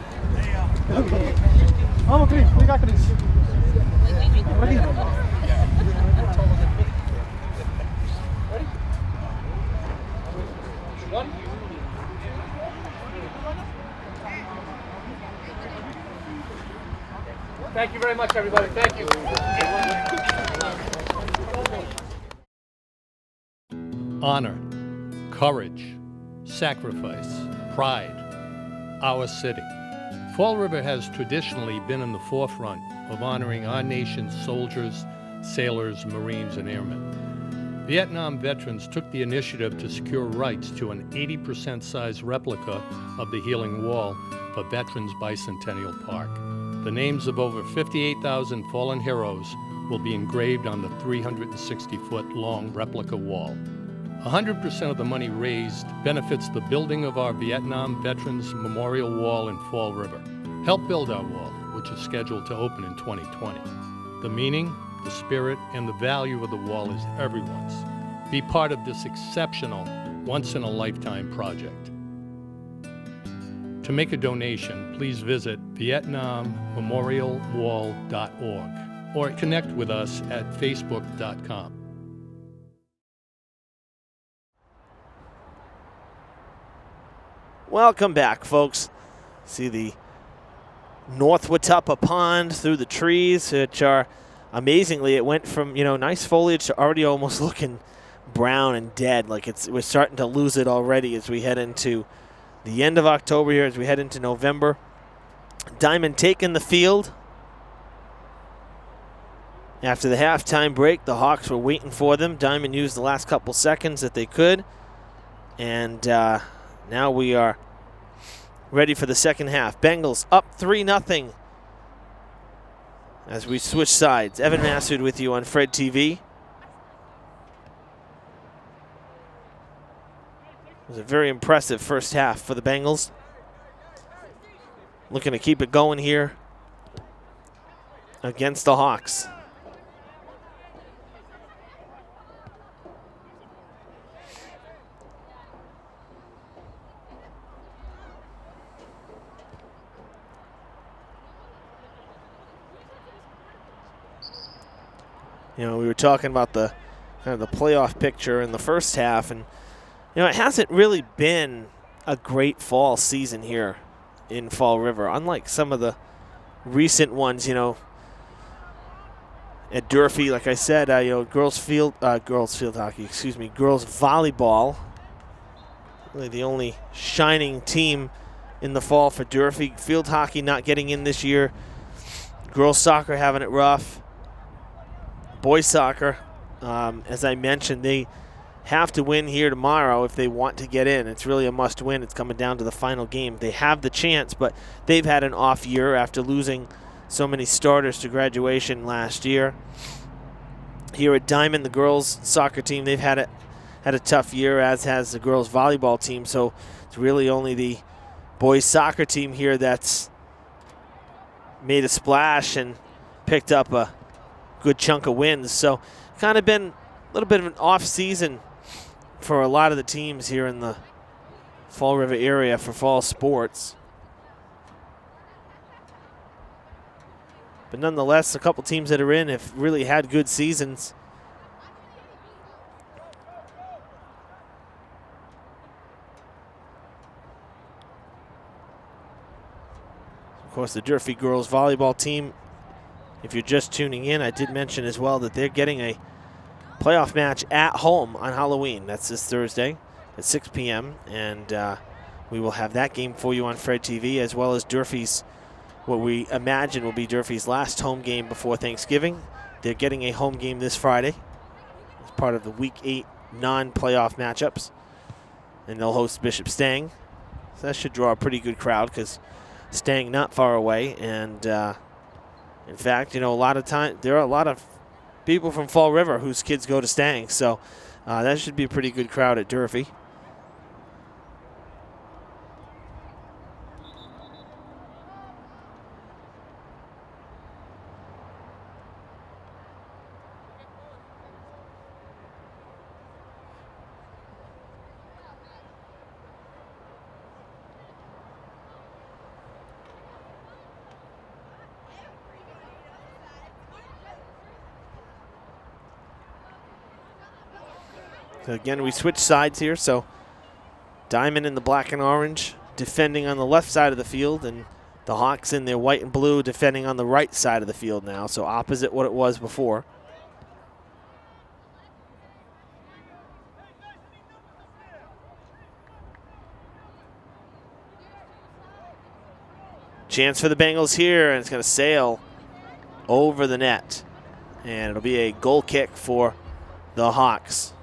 Vamos, Cris. Liga, Cris. Ready? One. Thank you very much, everybody. Thank you. Honor, courage, sacrifice, pride, our city. Fall River has traditionally been in the forefront of honoring our nation's soldiers, sailors, Marines, and airmen. Vietnam veterans took the initiative to secure rights to an 80% size replica of the Healing Wall for Veterans Bicentennial Park. The names of over 58,000 fallen heroes will be engraved on the 360-foot long replica wall. 100% of the money raised benefits the building of our Vietnam Veterans Memorial Wall in Fall River. Help build our wall, which is scheduled to open in 2020. The meaning, the spirit, and the value of the wall is everyone's. Be part of this exceptional, once-in-a-lifetime project. To make a donation, please visit vietnammemorialwall.org or connect with us at facebook.com. Welcome back, folks. See the North Watuppa Pond through the trees, which are amazingly, it went from, nice foliage to already almost looking brown and dead. Like we're starting to lose it already as we head into the end of October here, as we head into November. Diman taking the field. After the halftime break, the Hawks were waiting for them. Diman used the last couple seconds that they could. And now we are ready for the second half. Bengals up 3-0 as we switch sides. Evan Massoud with you on Fred TV. It was a very impressive first half for the Bengals. Looking to keep it going here against the Hawks. We were talking about the kind of the playoff picture in the first half, and it hasn't really been a great fall season here in Fall River, unlike some of the recent ones. At Durfee, like I said, girls volleyball, really the only shining team in the fall for Durfee. Field hockey not getting in this year. Girls soccer having it rough. Boys soccer, as I mentioned, they have to win here tomorrow if they want to get in. It's really a must win. It's coming down to the final game. They have the chance, but they've had an off year after losing so many starters to graduation last year. Here at Diman, the girls soccer team, they've had a tough year, as has the girls volleyball team. So it's really only the boys soccer team here that's made a splash and picked up a good chunk of wins. So kind of been a little bit of an off season for a lot of the teams here in the Fall River area for fall sports. But nonetheless, a couple teams that are in have really had good seasons. Of course, the Durfee girls volleyball team, if you're just tuning in, I did mention as well that they're getting a playoff match at home on Halloween. That's this Thursday at 6 p.m. And we will have that game for you on Fred TV, as well as Durfee's, what we imagine will be Durfee's last home game before Thanksgiving. They're getting a home game this Friday as part of the Week 8 non-playoff matchups. And they'll host Bishop Stang. So that should draw a pretty good crowd because Stang not far away. And in fact, a lot of time, there are a lot of people from Fall River whose kids go to Stang. So that should be a pretty good crowd at Durfee. So again, we switch sides here. So Diman in the black and orange defending on the left side of the field, and the Hawks in their white and blue defending on the right side of the field now. So opposite what it was before. Chance for the Bengals here, and it's going to sail over the net. And it'll be a goal kick for the Hawks.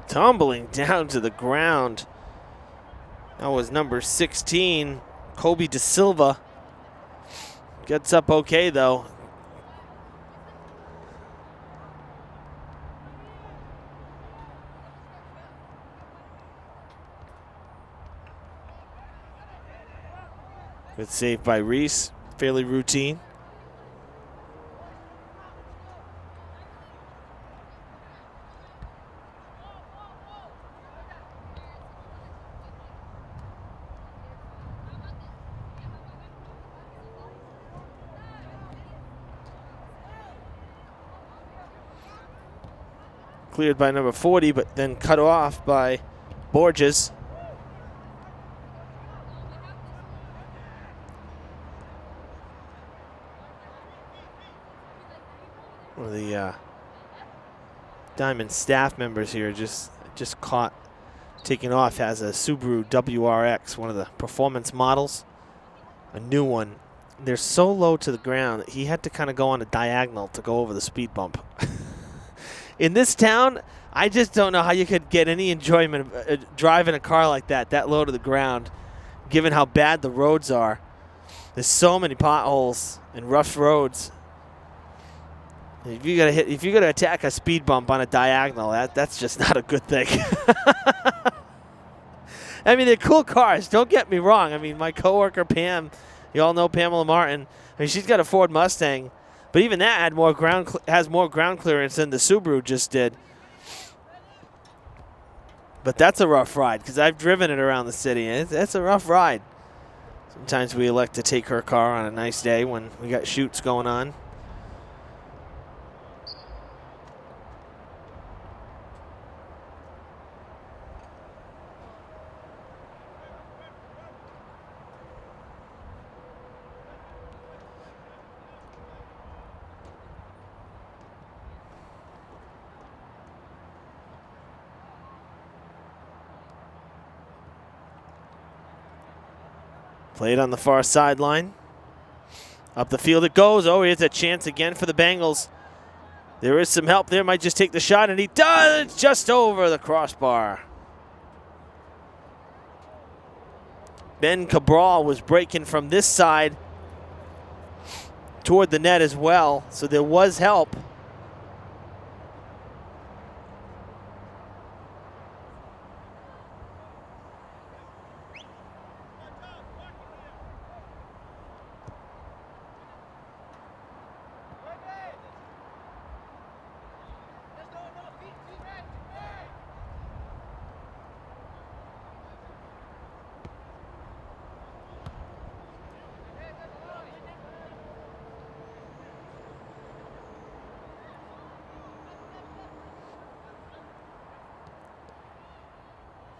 Tumbling down to the ground. That was number 16, Kobe De Silva. Gets up okay, though. Good save by Reese, fairly routine. Cleared by number 40, but then cut off by Borges. One of the Diamond staff members here just caught taking off, has a Subaru WRX, one of the performance models, a new one. They're so low to the ground that he had to kind of go on a diagonal to go over the speed bump. In this town, I just don't know how you could get any enjoyment of driving a car like that low to the ground, given how bad the roads are. There's so many potholes and rough roads. If you're gonna attack a speed bump on a diagonal, that's just not a good thing. I mean, they're cool cars. Don't get me wrong. I mean, my coworker Pam, you all know Pamela Martin. I mean, she's got a Ford Mustang. But even that has more ground clearance than the Subaru just did. But that's a rough ride because I've driven it around the city. It's a rough ride. Sometimes we elect to take her car on a nice day when we got shoots going on. Played on the far sideline. Up the field it goes. Oh, here's a chance again for the Bengals. There is some help there. Might just take the shot, and he does, just over the crossbar. Ben Cabral was breaking from this side toward the net as well, so there was help.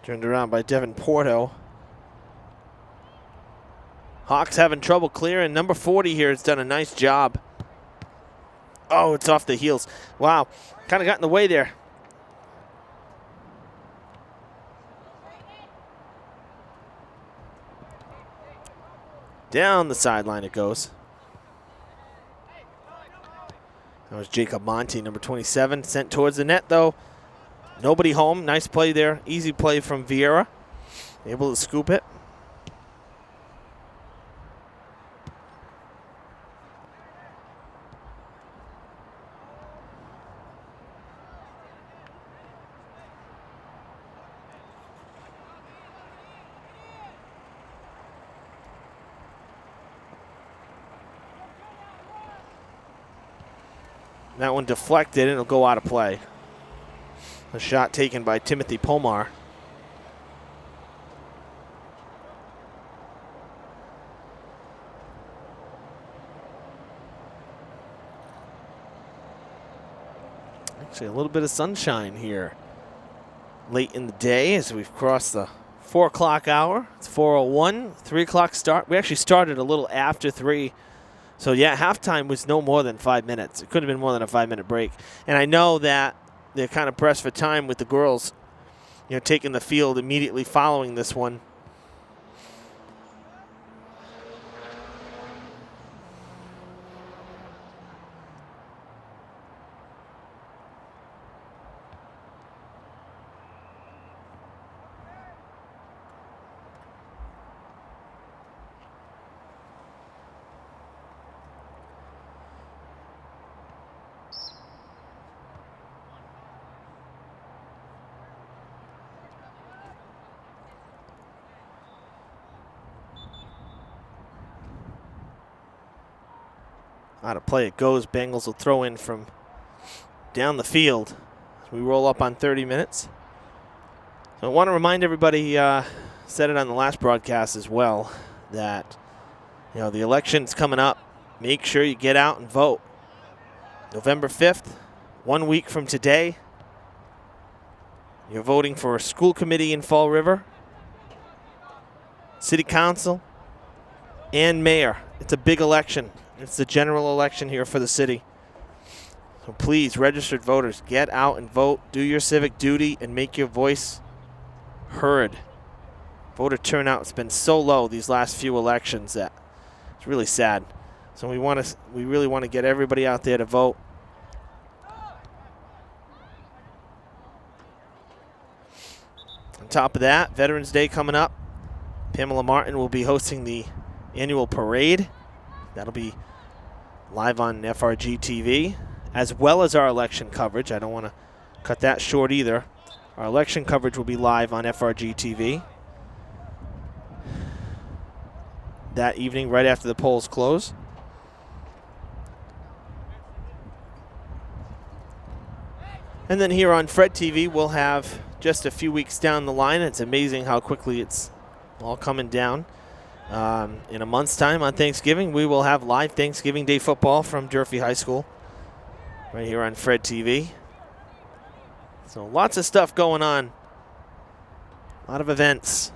Turned around by Devin Porto. Hawks having trouble clearing. Number 40 here has done a nice job. Oh, it's off the heels. Wow, kind of got in the way there. Down the sideline it goes. That was Jacob Monty, number 27, sent towards the net though. Nobody home. Nice play there. Easy play from Vieira. Able to scoop it. That one deflected and it'll go out of play. A shot taken by Timothy Pomar. Actually, a little bit of sunshine here late in the day as we've crossed the 4 o'clock hour. It's 4:01, 3 o'clock start. We actually started a little after 3. So, yeah, halftime was no more than 5 minutes. It could have been more than a 5-minute break. And I know that they're kind of pressed for time with the girls, taking the field immediately following this one. Out of play it goes. Bengals will throw in from down the field as we roll up on 30 minutes. So I want to remind everybody, said it on the last broadcast as well, that the election's coming up. Make sure you get out and vote. November 5th, 1 week from today. You're voting for a school committee in Fall River, city council, and mayor. It's a big election. It's the general election here for the city. So please, registered voters, get out and vote. Do your civic duty and make your voice heard. Voter turnout has been so low these last few elections that it's really sad. So we really want to get everybody out there to vote. On top of that, Veterans Day coming up. Pamela Martin will be hosting the annual parade. That'll be live on FRG TV, as well as our election coverage. I don't want to cut that short either. Our election coverage will be live on FRG TV that evening right after the polls close. And then here on Fred TV, we'll have just a few weeks down the line. It's amazing how quickly it's all coming down. In a month's time on Thanksgiving, we will have live Thanksgiving Day football from Durfee High School right here on Fred TV. So lots of stuff going on. A lot of events.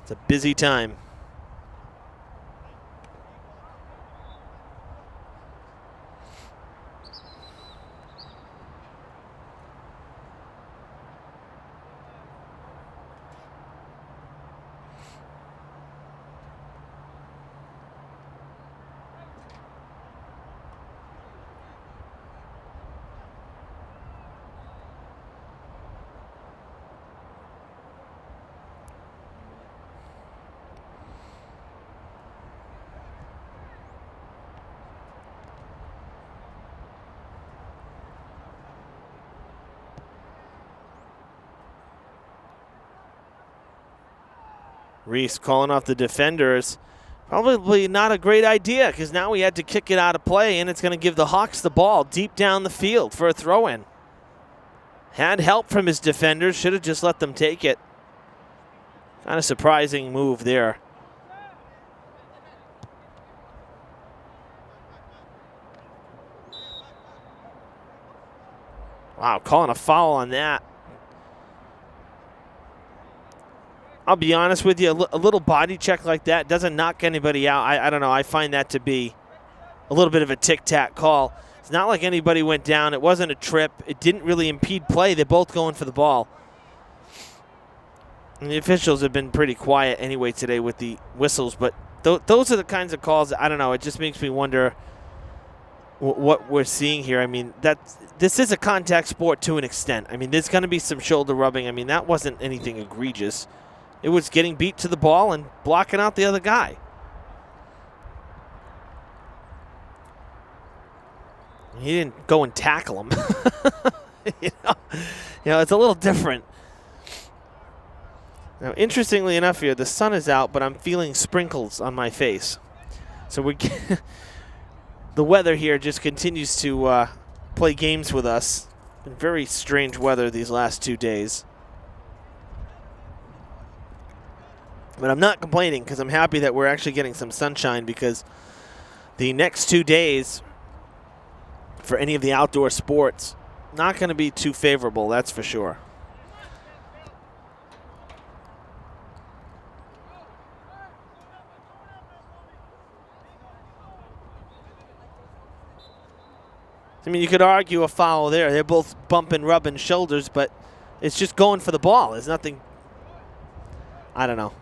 It's a busy time. Reese calling off the defenders. Probably not a great idea because now we had to kick it out of play, and it's going to give the Hawks the ball deep down the field for a throw-in. Had help from his defenders. Should have just let them take it. Kind of surprising move there. Wow, calling a foul on that. I'll be honest with you, a little body check like that doesn't knock anybody out. I don't know. I find that to be a little bit of a tic-tac call. It's not like anybody went down. It wasn't a trip. It didn't really impede play. They're both going for the ball. And the officials have been pretty quiet anyway today with the whistles, but those are the kinds of calls, I don't know, it just makes me wonder what we're seeing here. I mean, this is a contact sport to an extent. I mean, there's going to be some shoulder rubbing. I mean, that wasn't anything egregious. It was getting beat to the ball and blocking out the other guy. He didn't go and tackle him. you know, it's a little different. Now, interestingly enough here, the sun is out, but I'm feeling sprinkles on my face. So the weather here just continues to play games with us. Been very strange weather these last 2 days. But I'm not complaining because I'm happy that we're actually getting some sunshine, because the next 2 days for any of the outdoor sports, not going to be too favorable, that's for sure. I mean, you could argue a foul there. They're both bumping, rubbing shoulders, but it's just going for the ball. There's nothing, I don't know.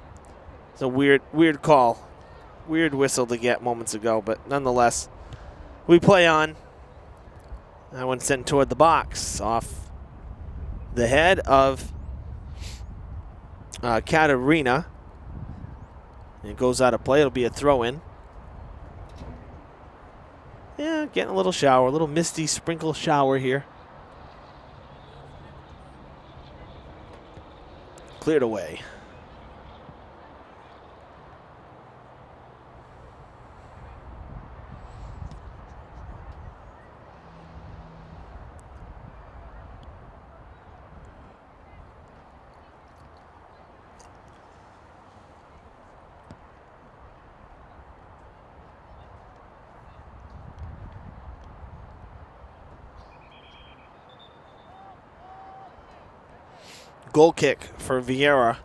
It's a weird call. Weird whistle to get moments ago, but nonetheless, we play on. That one sent toward the box off the head of Katarina. And it goes out of play. It'll be a throw-in. Yeah, getting a little shower, a little misty sprinkle shower here. Cleared away. Goal kick for Vieira.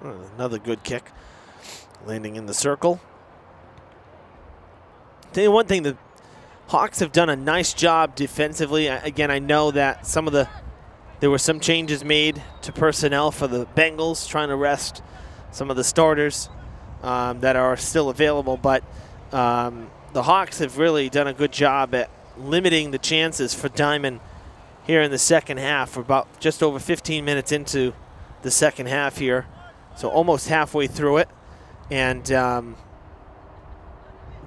Another good kick, landing in the circle. Tell you one thing, the Hawks have done a nice job defensively. Again, I know that there were some changes made to personnel for the Bengals, trying to rest some of the starters that are still available. But the Hawks have really done a good job at limiting the chances for Diman here in the second half. We're about just over 15 minutes into the second half here, so almost halfway through it. And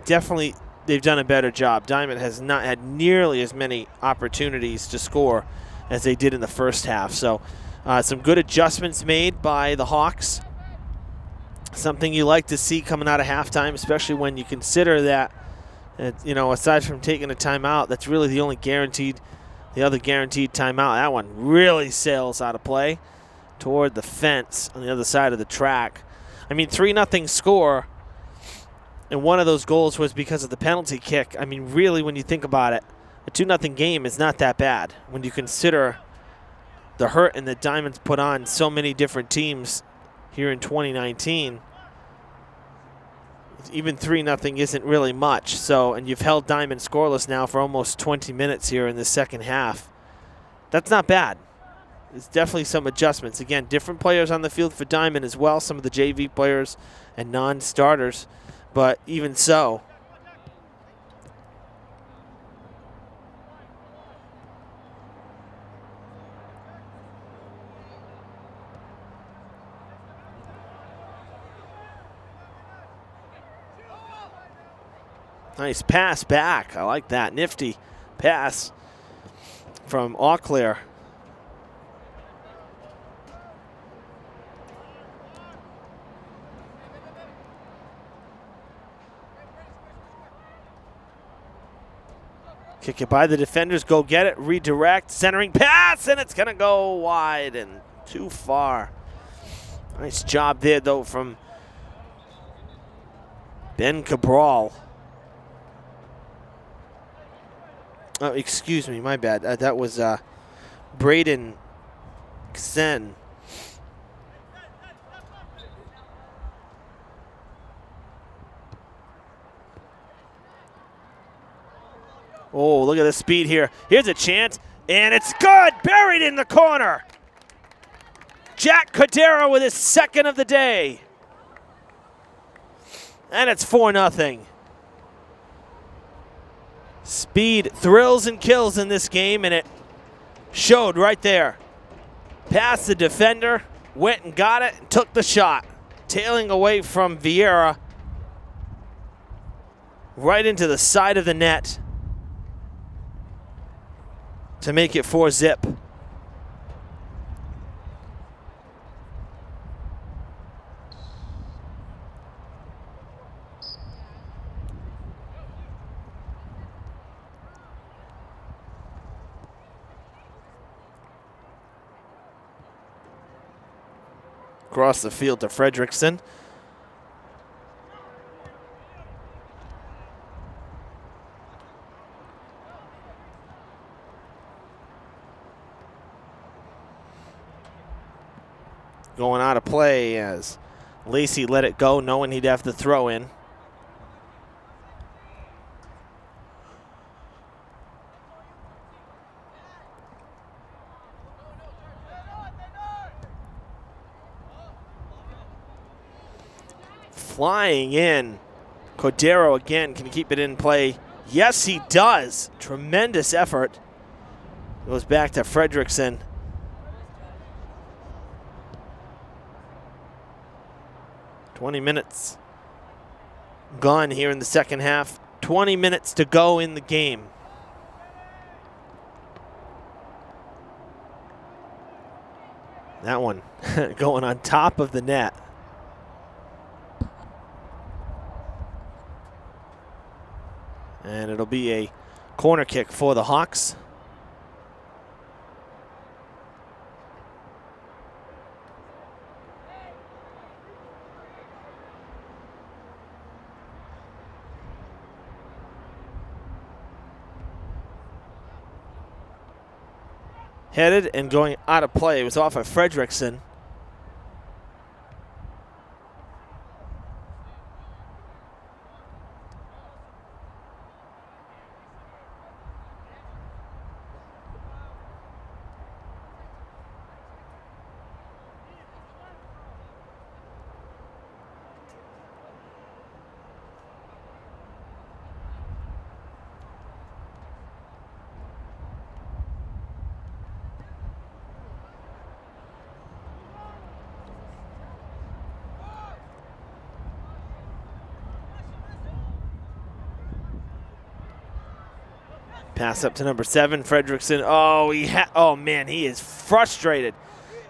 definitely they've done a better job. Diman has not had nearly as many opportunities to score as they did in the first half. So some good adjustments made by the Hawks. Something you like to see coming out of halftime, especially when you consider that, aside from taking a timeout, that's really the other guaranteed timeout. That one really sails out of play toward the fence on the other side of the track. I mean, 3-0 score, and one of those goals was because of the penalty kick. I mean, really, when you think about it, a 2-0 game is not that bad when you consider the hurting that Diamond's put on so many different teams here in 2019. Even 3-0 isn't really much. So, and you've held Diamond scoreless now for almost 20 minutes here in the second half. That's not bad. There's definitely some adjustments. Again, different players on the field for Diamond as well, some of the JV players and non-starters, but even so, Nice pass back. I like that. Nifty pass from Auclair. Kick it by the defenders. Go get it. Redirect. Centering pass. And it's going to go wide and too far. Nice job there, though, from Ben Cabral. Oh, excuse me, my bad. That was Braden Xen. Oh, look at the speed here. Here's a chance, and it's good. Buried in the corner. Jack Cordero with his second of the day. And it's 4-0. Speed thrills and kills in this game, and it showed right there. Past the defender, went and got it, and took the shot. Tailing away from Vieira. Right into the side of the net to make it 4-0. Across the field to Fredrickson. Going out of play as Lacey let it go, knowing he'd have to throw in. Flying in. Cordero again, can he keep it in play? Yes, he does. Tremendous effort. Goes back to Fredrickson. "20 minutes gone here in the second half. 20 minutes to go in the game. That one going on top of the net. And it'll be a corner kick for the Hawks. Headed and going out of play. It was off of Fredrickson. Pass up to number 7, Fredrickson. Oh man, he is frustrated.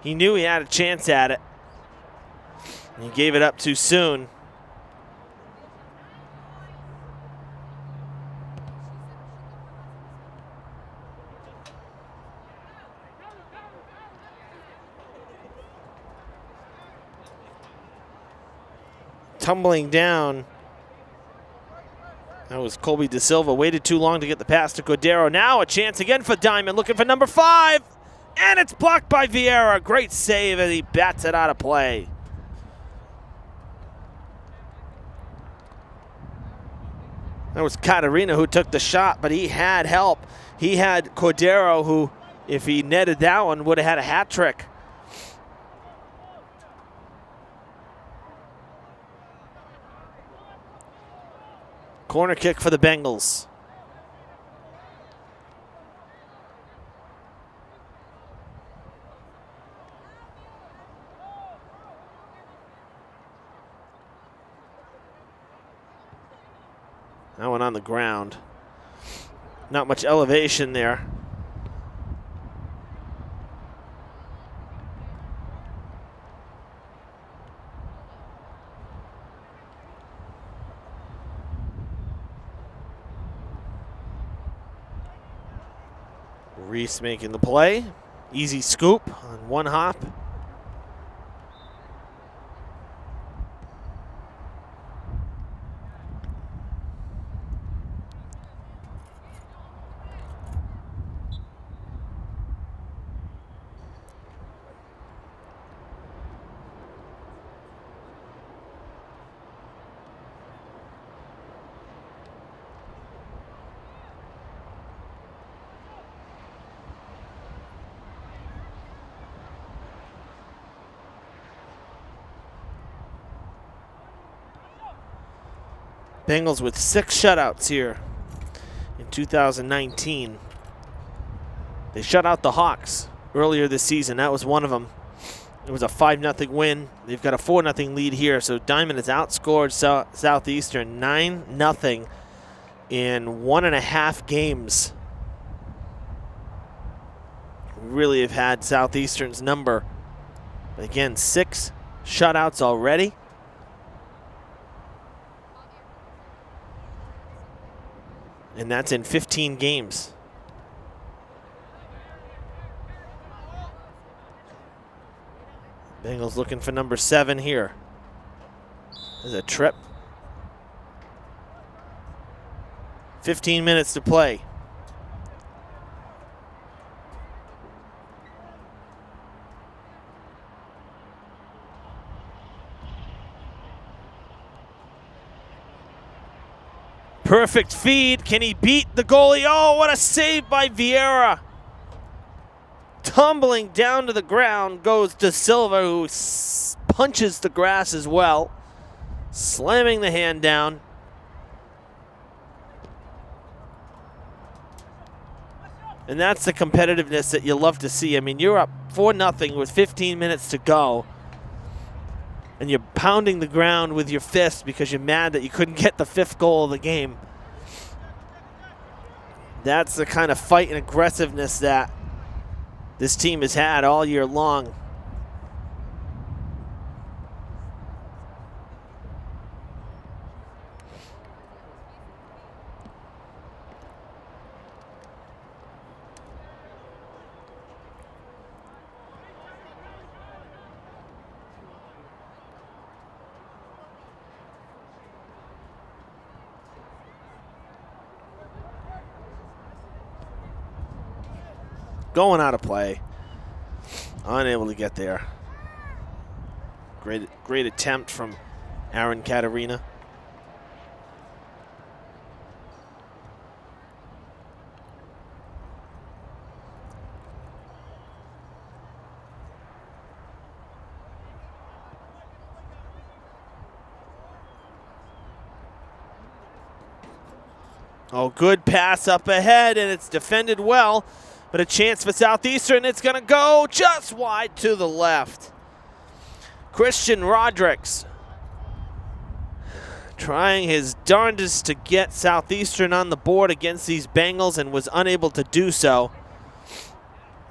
He knew he had a chance at it. He gave it up too soon. Tumbling down. That was Colby De Silva. Waited too long to get the pass to Cordero. Now a chance again for Diman, looking for number 5. And it's blocked by Vieira. Great save as he bats it out of play. That was Catarina who took the shot, but he had help. He had Cordero who, if he netted that one, would have had a hat trick. Corner kick for the Bengals. That one on the ground. Not much elevation there. Reese making the play. Easy scoop on one hop. Bengals with 6 shutouts here in 2019. They shut out the Hawks earlier this season. That was one of them. It was a 5-0 win. They've got a 4-0 lead here. So Diman has outscored Southeastern 9-0 in 1.5 games. Really have had Southeastern's number. But again, 6 shutouts already. And that's in 15 games. Bengals looking for number 7 here. There's a trip. 15 minutes to play. Perfect feed. Can he beat the goalie? Oh, what a save by Vieira. Tumbling down to the ground goes De Silva, who punches the grass as well, slamming the hand down. And that's the competitiveness that you love to see. I mean, you're up 4-0 with 15 minutes to go, and you're pounding the ground with your fist because you're mad that you couldn't get the 5th goal of the game. That's the kind of fight and aggressiveness that this team has had all year long. Going out of play. Unable to get there. Great attempt from Aaron Katarina. Oh, good pass up ahead, and it's defended well. But a chance for Southeastern. It's going to go just wide to the left. Christian Rodrigues trying his darndest to get Southeastern on the board against these Bengals and was unable to do so.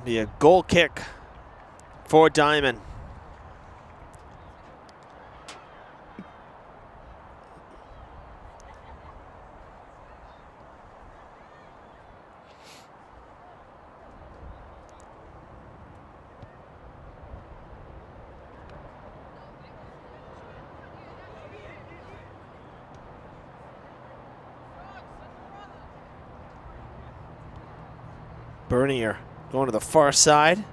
Be a goal kick for Diman. Bernier going to the far side.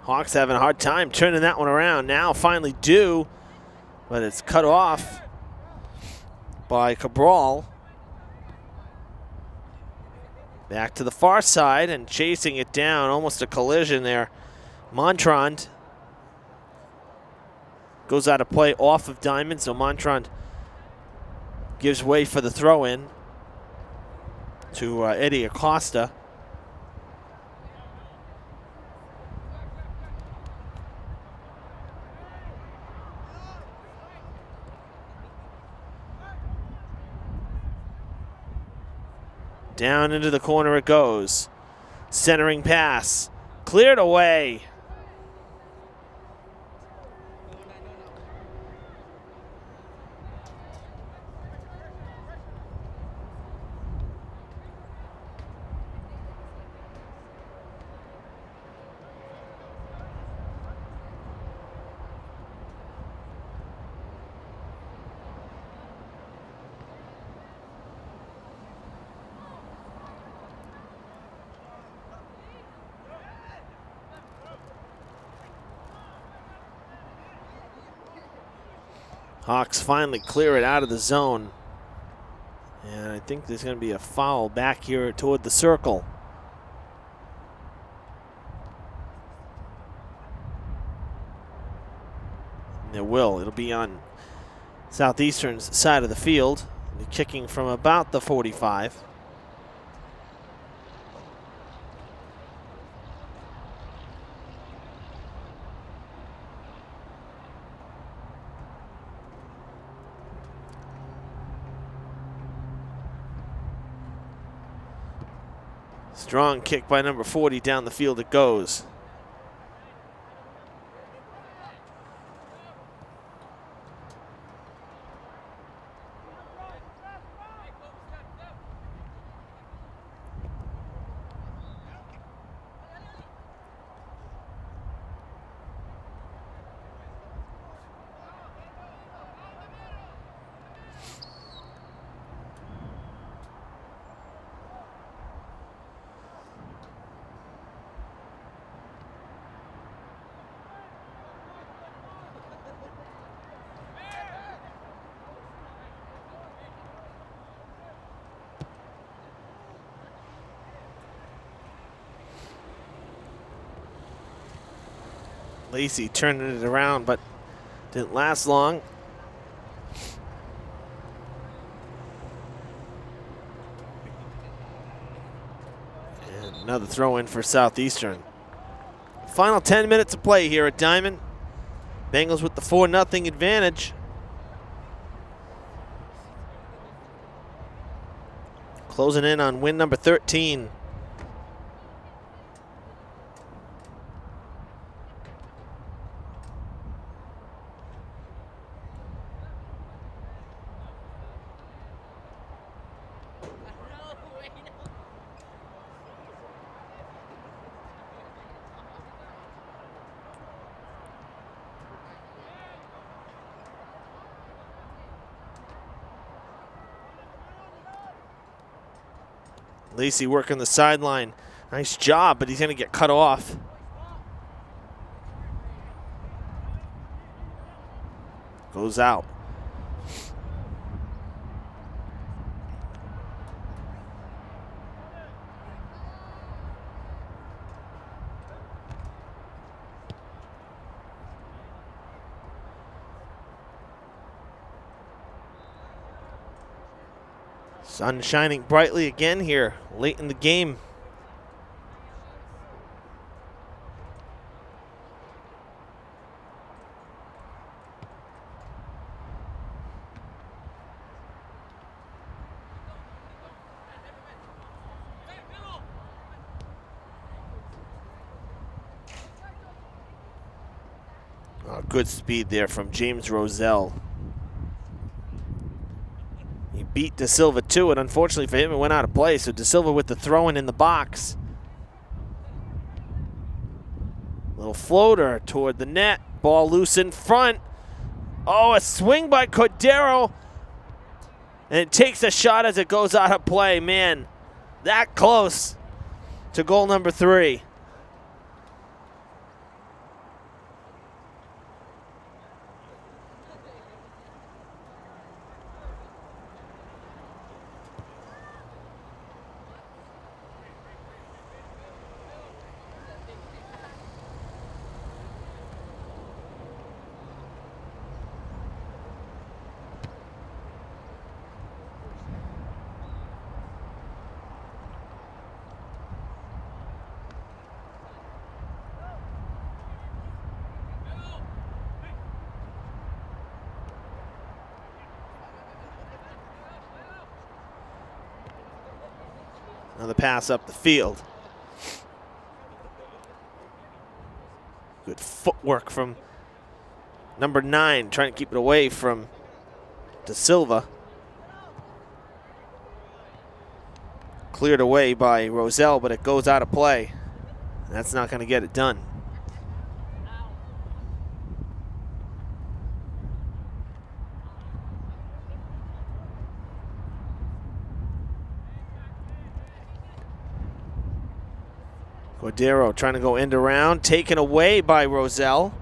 Hawks having a hard time turning that one around. Now finally do, but it's cut off by Cabral. Back to the far side and chasing it down. Almost a collision there. Montrond goes out of play off of Diman, so Montrond gives way for the throw-in. to Eddie Acosta. Down into the corner it goes. Centering pass. Cleared away. Hawks finally clear it out of the zone. And I think there's going to be a foul back here toward the circle. And there will. It'll be on Southeastern's side of the field. They're kicking from about the 45. Strong kick by number 40 down the field it goes. Lacey turning it around, but didn't last long. And another throw in for Southeastern. Final 10 minutes of play here at Diman. Bengals with the 4-0 advantage. Closing in on win number 13. Lacey working the sideline. Nice job, but he's going to get cut off. Goes out. Sun shining brightly again here late in the game. Oh, good speed there from James Roselle. He beat De Silva to it. Unfortunately for him, it went out of play. So De Silva with the throw in the box. Little floater toward the net. Ball loose in front. Oh, a swing by Cordero. And it takes a shot as it goes out of play. Man, that close to goal number 3. Another pass up the field. Good footwork from number 9, trying to keep it away from De Silva. Cleared away by Roselle, but it goes out of play. That's not going to get it done. Cordero trying to go end around, taken away by Roselle.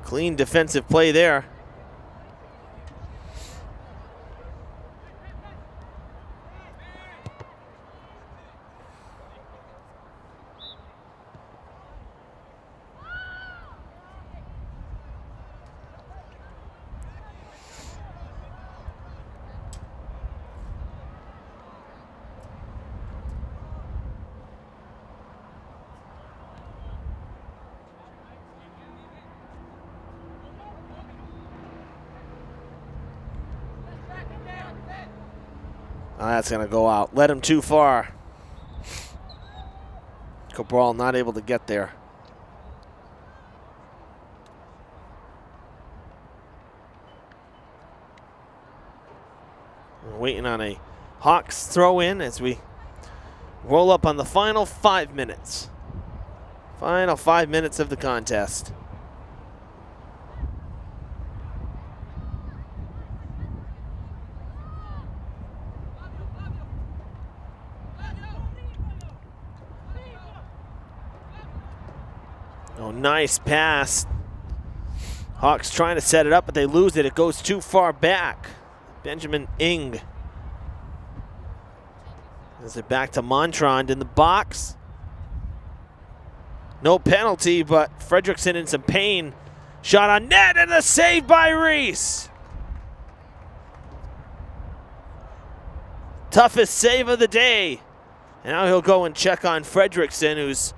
Clean defensive play there. That's going to go out. Led him too far. Cabral not able to get there. We're waiting on a Hawks throw in as we roll up on the final 5 minutes. Final 5 minutes of the contest. Oh, nice pass. Hawks trying to set it up, but they lose it. It goes too far back. Benjamin Ing. Is it back to Montrond in the box? No penalty, but Fredrickson in some pain. Shot on net and the save by Reese. Toughest save of the day. And now he'll go and check on Fredrickson, who's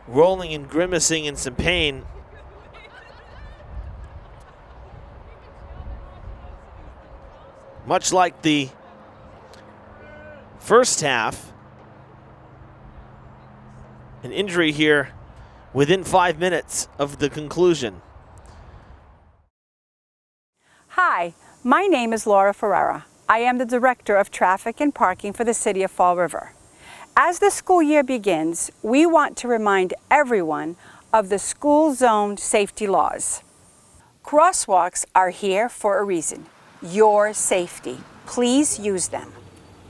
rolling and grimacing in some pain. Much like the first half, an injury here within 5 minutes of the conclusion. Hi, my name is Laura Ferrara. I am the Director of Traffic and Parking for the City of Fall River. As the school year begins, we want to remind everyone of the school zone safety laws. Crosswalks are here for a reason, your safety. Please use them.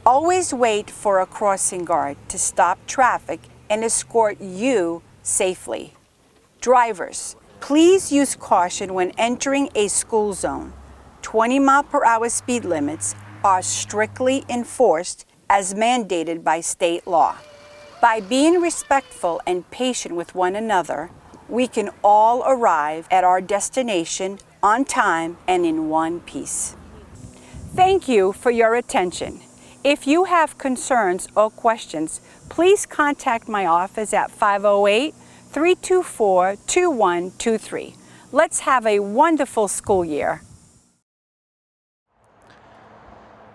Always wait for a crossing guard to stop traffic and escort you safely. Drivers, please use caution when entering a school zone. 20-mile-per-hour speed limits are strictly enforced as mandated by state law. By being respectful and patient with one another, we can all arrive at our destination on time and in one piece. Thank you for your attention. If you have concerns or questions, please contact my office at 508-324-2123. Let's have a wonderful school year.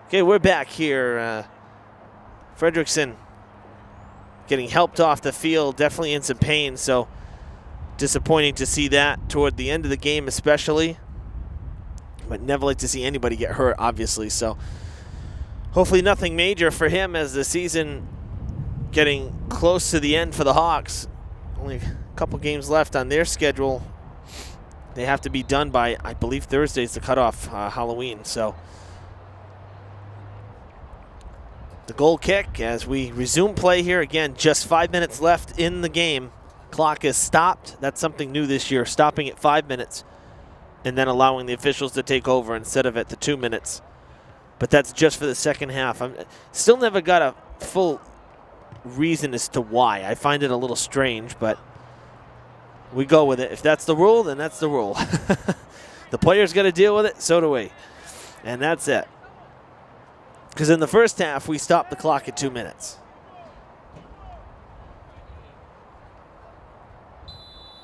Okay, we're back here. Fredrickson getting helped off the field, definitely in some pain, so disappointing to see that toward the end of the game especially. But never like to see anybody get hurt, obviously, so hopefully nothing major for him as the season getting close to the end for the Hawks. Only a couple games left on their schedule. They have to be done by, I believe, Thursday's the cutoff, Halloween, so the goal kick as we resume play here. Again, just 5 minutes left in the game. Clock is stopped. That's something new this year, stopping at 5 minutes and then allowing the officials to take over instead of at the 2 minutes. But that's just for the second half. I'm still never got a full reason as to why. I find it a little strange, but we go with it. If that's the rule, then that's the rule. The players got to deal with it, so do we. And that's it. Because in the first half, we stopped the clock at 2 minutes.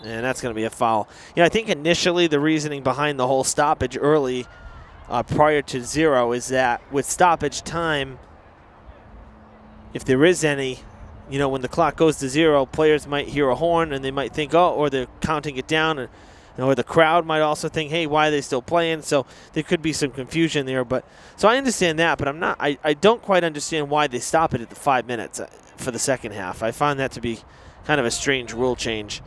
And that's going to be a foul. Yeah, I think initially the reasoning behind the whole stoppage early prior to 0 is that with stoppage time, if there is any, you know, when the clock goes to 0, players might hear a horn and they might think, oh, or they're counting it down, or the crowd might also think, hey, why are they still playing? So there could be some confusion there. But so I understand that, but I don't quite understand why they stop it at the 5 minutes for the second half. I find that to be kind of a strange rule change.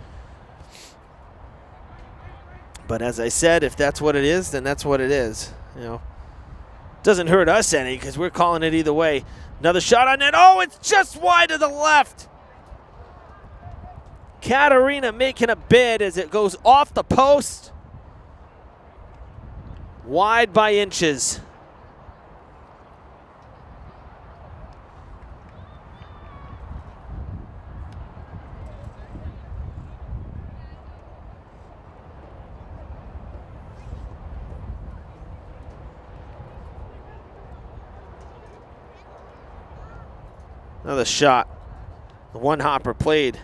But as I said, if that's what it is, then that's what it is. You know, doesn't hurt us any because we're calling it either way. Another shot on net. Oh, it's just wide to the left. Katarina making a bid as it goes off the post. Wide by inches. Another shot. The one hopper played.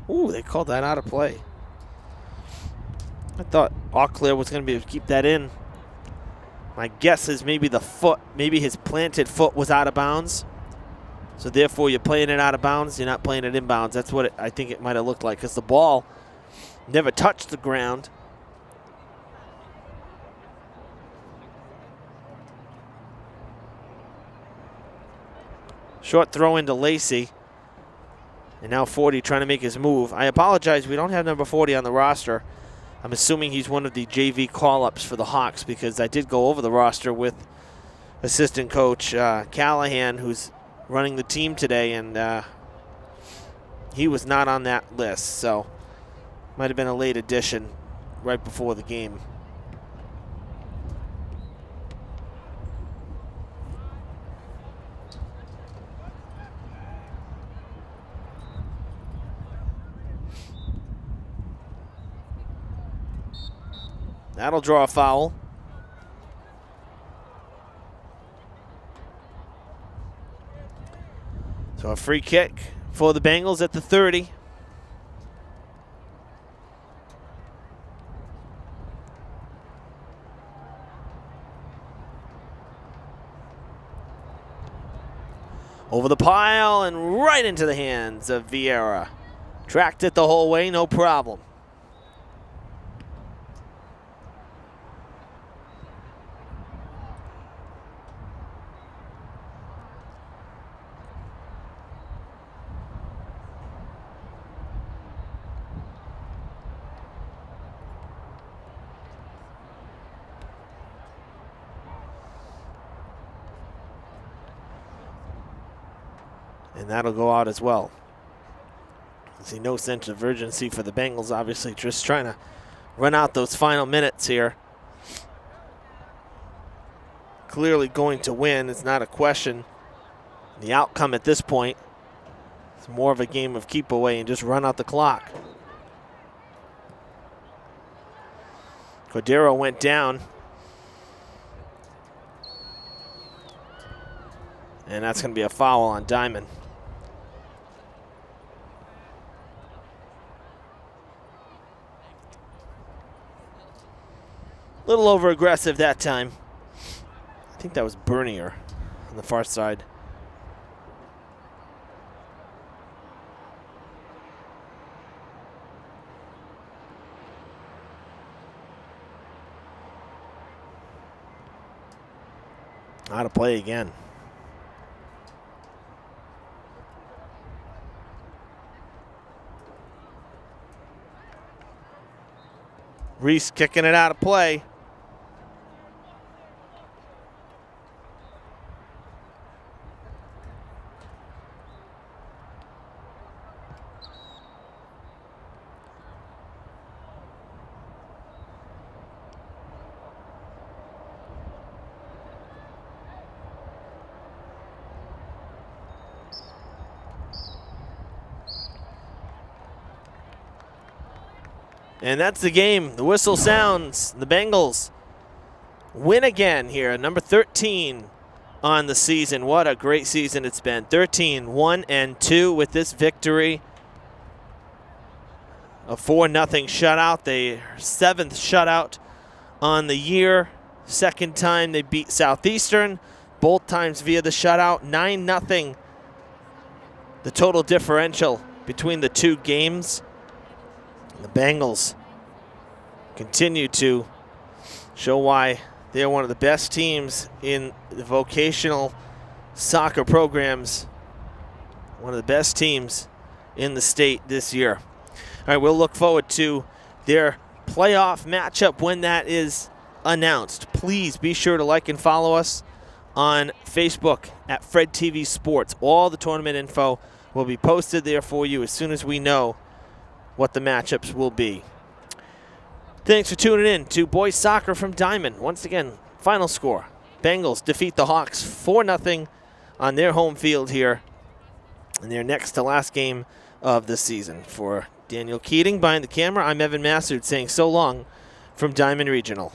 Ooh, they called that out of play. I thought Auclair was going to be able to keep that in. My guess is maybe the foot, maybe his planted foot was out of bounds. So therefore you're playing it out of bounds, you're not playing it inbounds. That's what I think it might have looked like because the ball never touched the ground. Short throw into Lacey. And now 40 trying to make his move. I apologize, we don't have number 40 on the roster. I'm assuming he's one of the JV call-ups for the Hawks because I did go over the roster with assistant coach Callahan, who's running the team today, and he was not on that list. So might have been a late addition right before the game. That'll draw a foul. So a free kick for the Bengals at the 30. Over the pile and right into the hands of Vieira. Tracked it the whole way, no problem. And that'll go out as well. I see no sense of urgency for the Bengals, obviously just trying to run out those final minutes here. Clearly going to win, it's not a question. The outcome at this point is more of a game of keep away and just run out the clock. Cordero went down. And that's going to be a foul on Diman. A little over aggressive that time. I think that was Bernier on the far side. Out of play again. Reese kicking it out of play. And that's the game. The whistle sounds. The Bengals win again here. Number 13 on the season. What a great season it's been. 13-1-2 with this victory. A 4-0 shutout. Their 7th shutout on the year. Second time they beat Southeastern. Both times via the shutout. 9-0. The total differential between the two games. The Bengals continue to show why they're one of the best teams in the vocational soccer programs. One of the best teams in the state this year. All right, we'll look forward to their playoff matchup when that is announced. Please be sure to like and follow us on Facebook at Fred TV Sports. All the tournament info will be posted there for you as soon as we know what the matchups will be. Thanks for tuning in to boys soccer from Diman. Once again, final score. Bengals defeat the Hawks 4-0 on their home field here in their next to last game of the season. For Daniel Keating behind the camera, I'm Evan Massard saying so long from Diman Regional.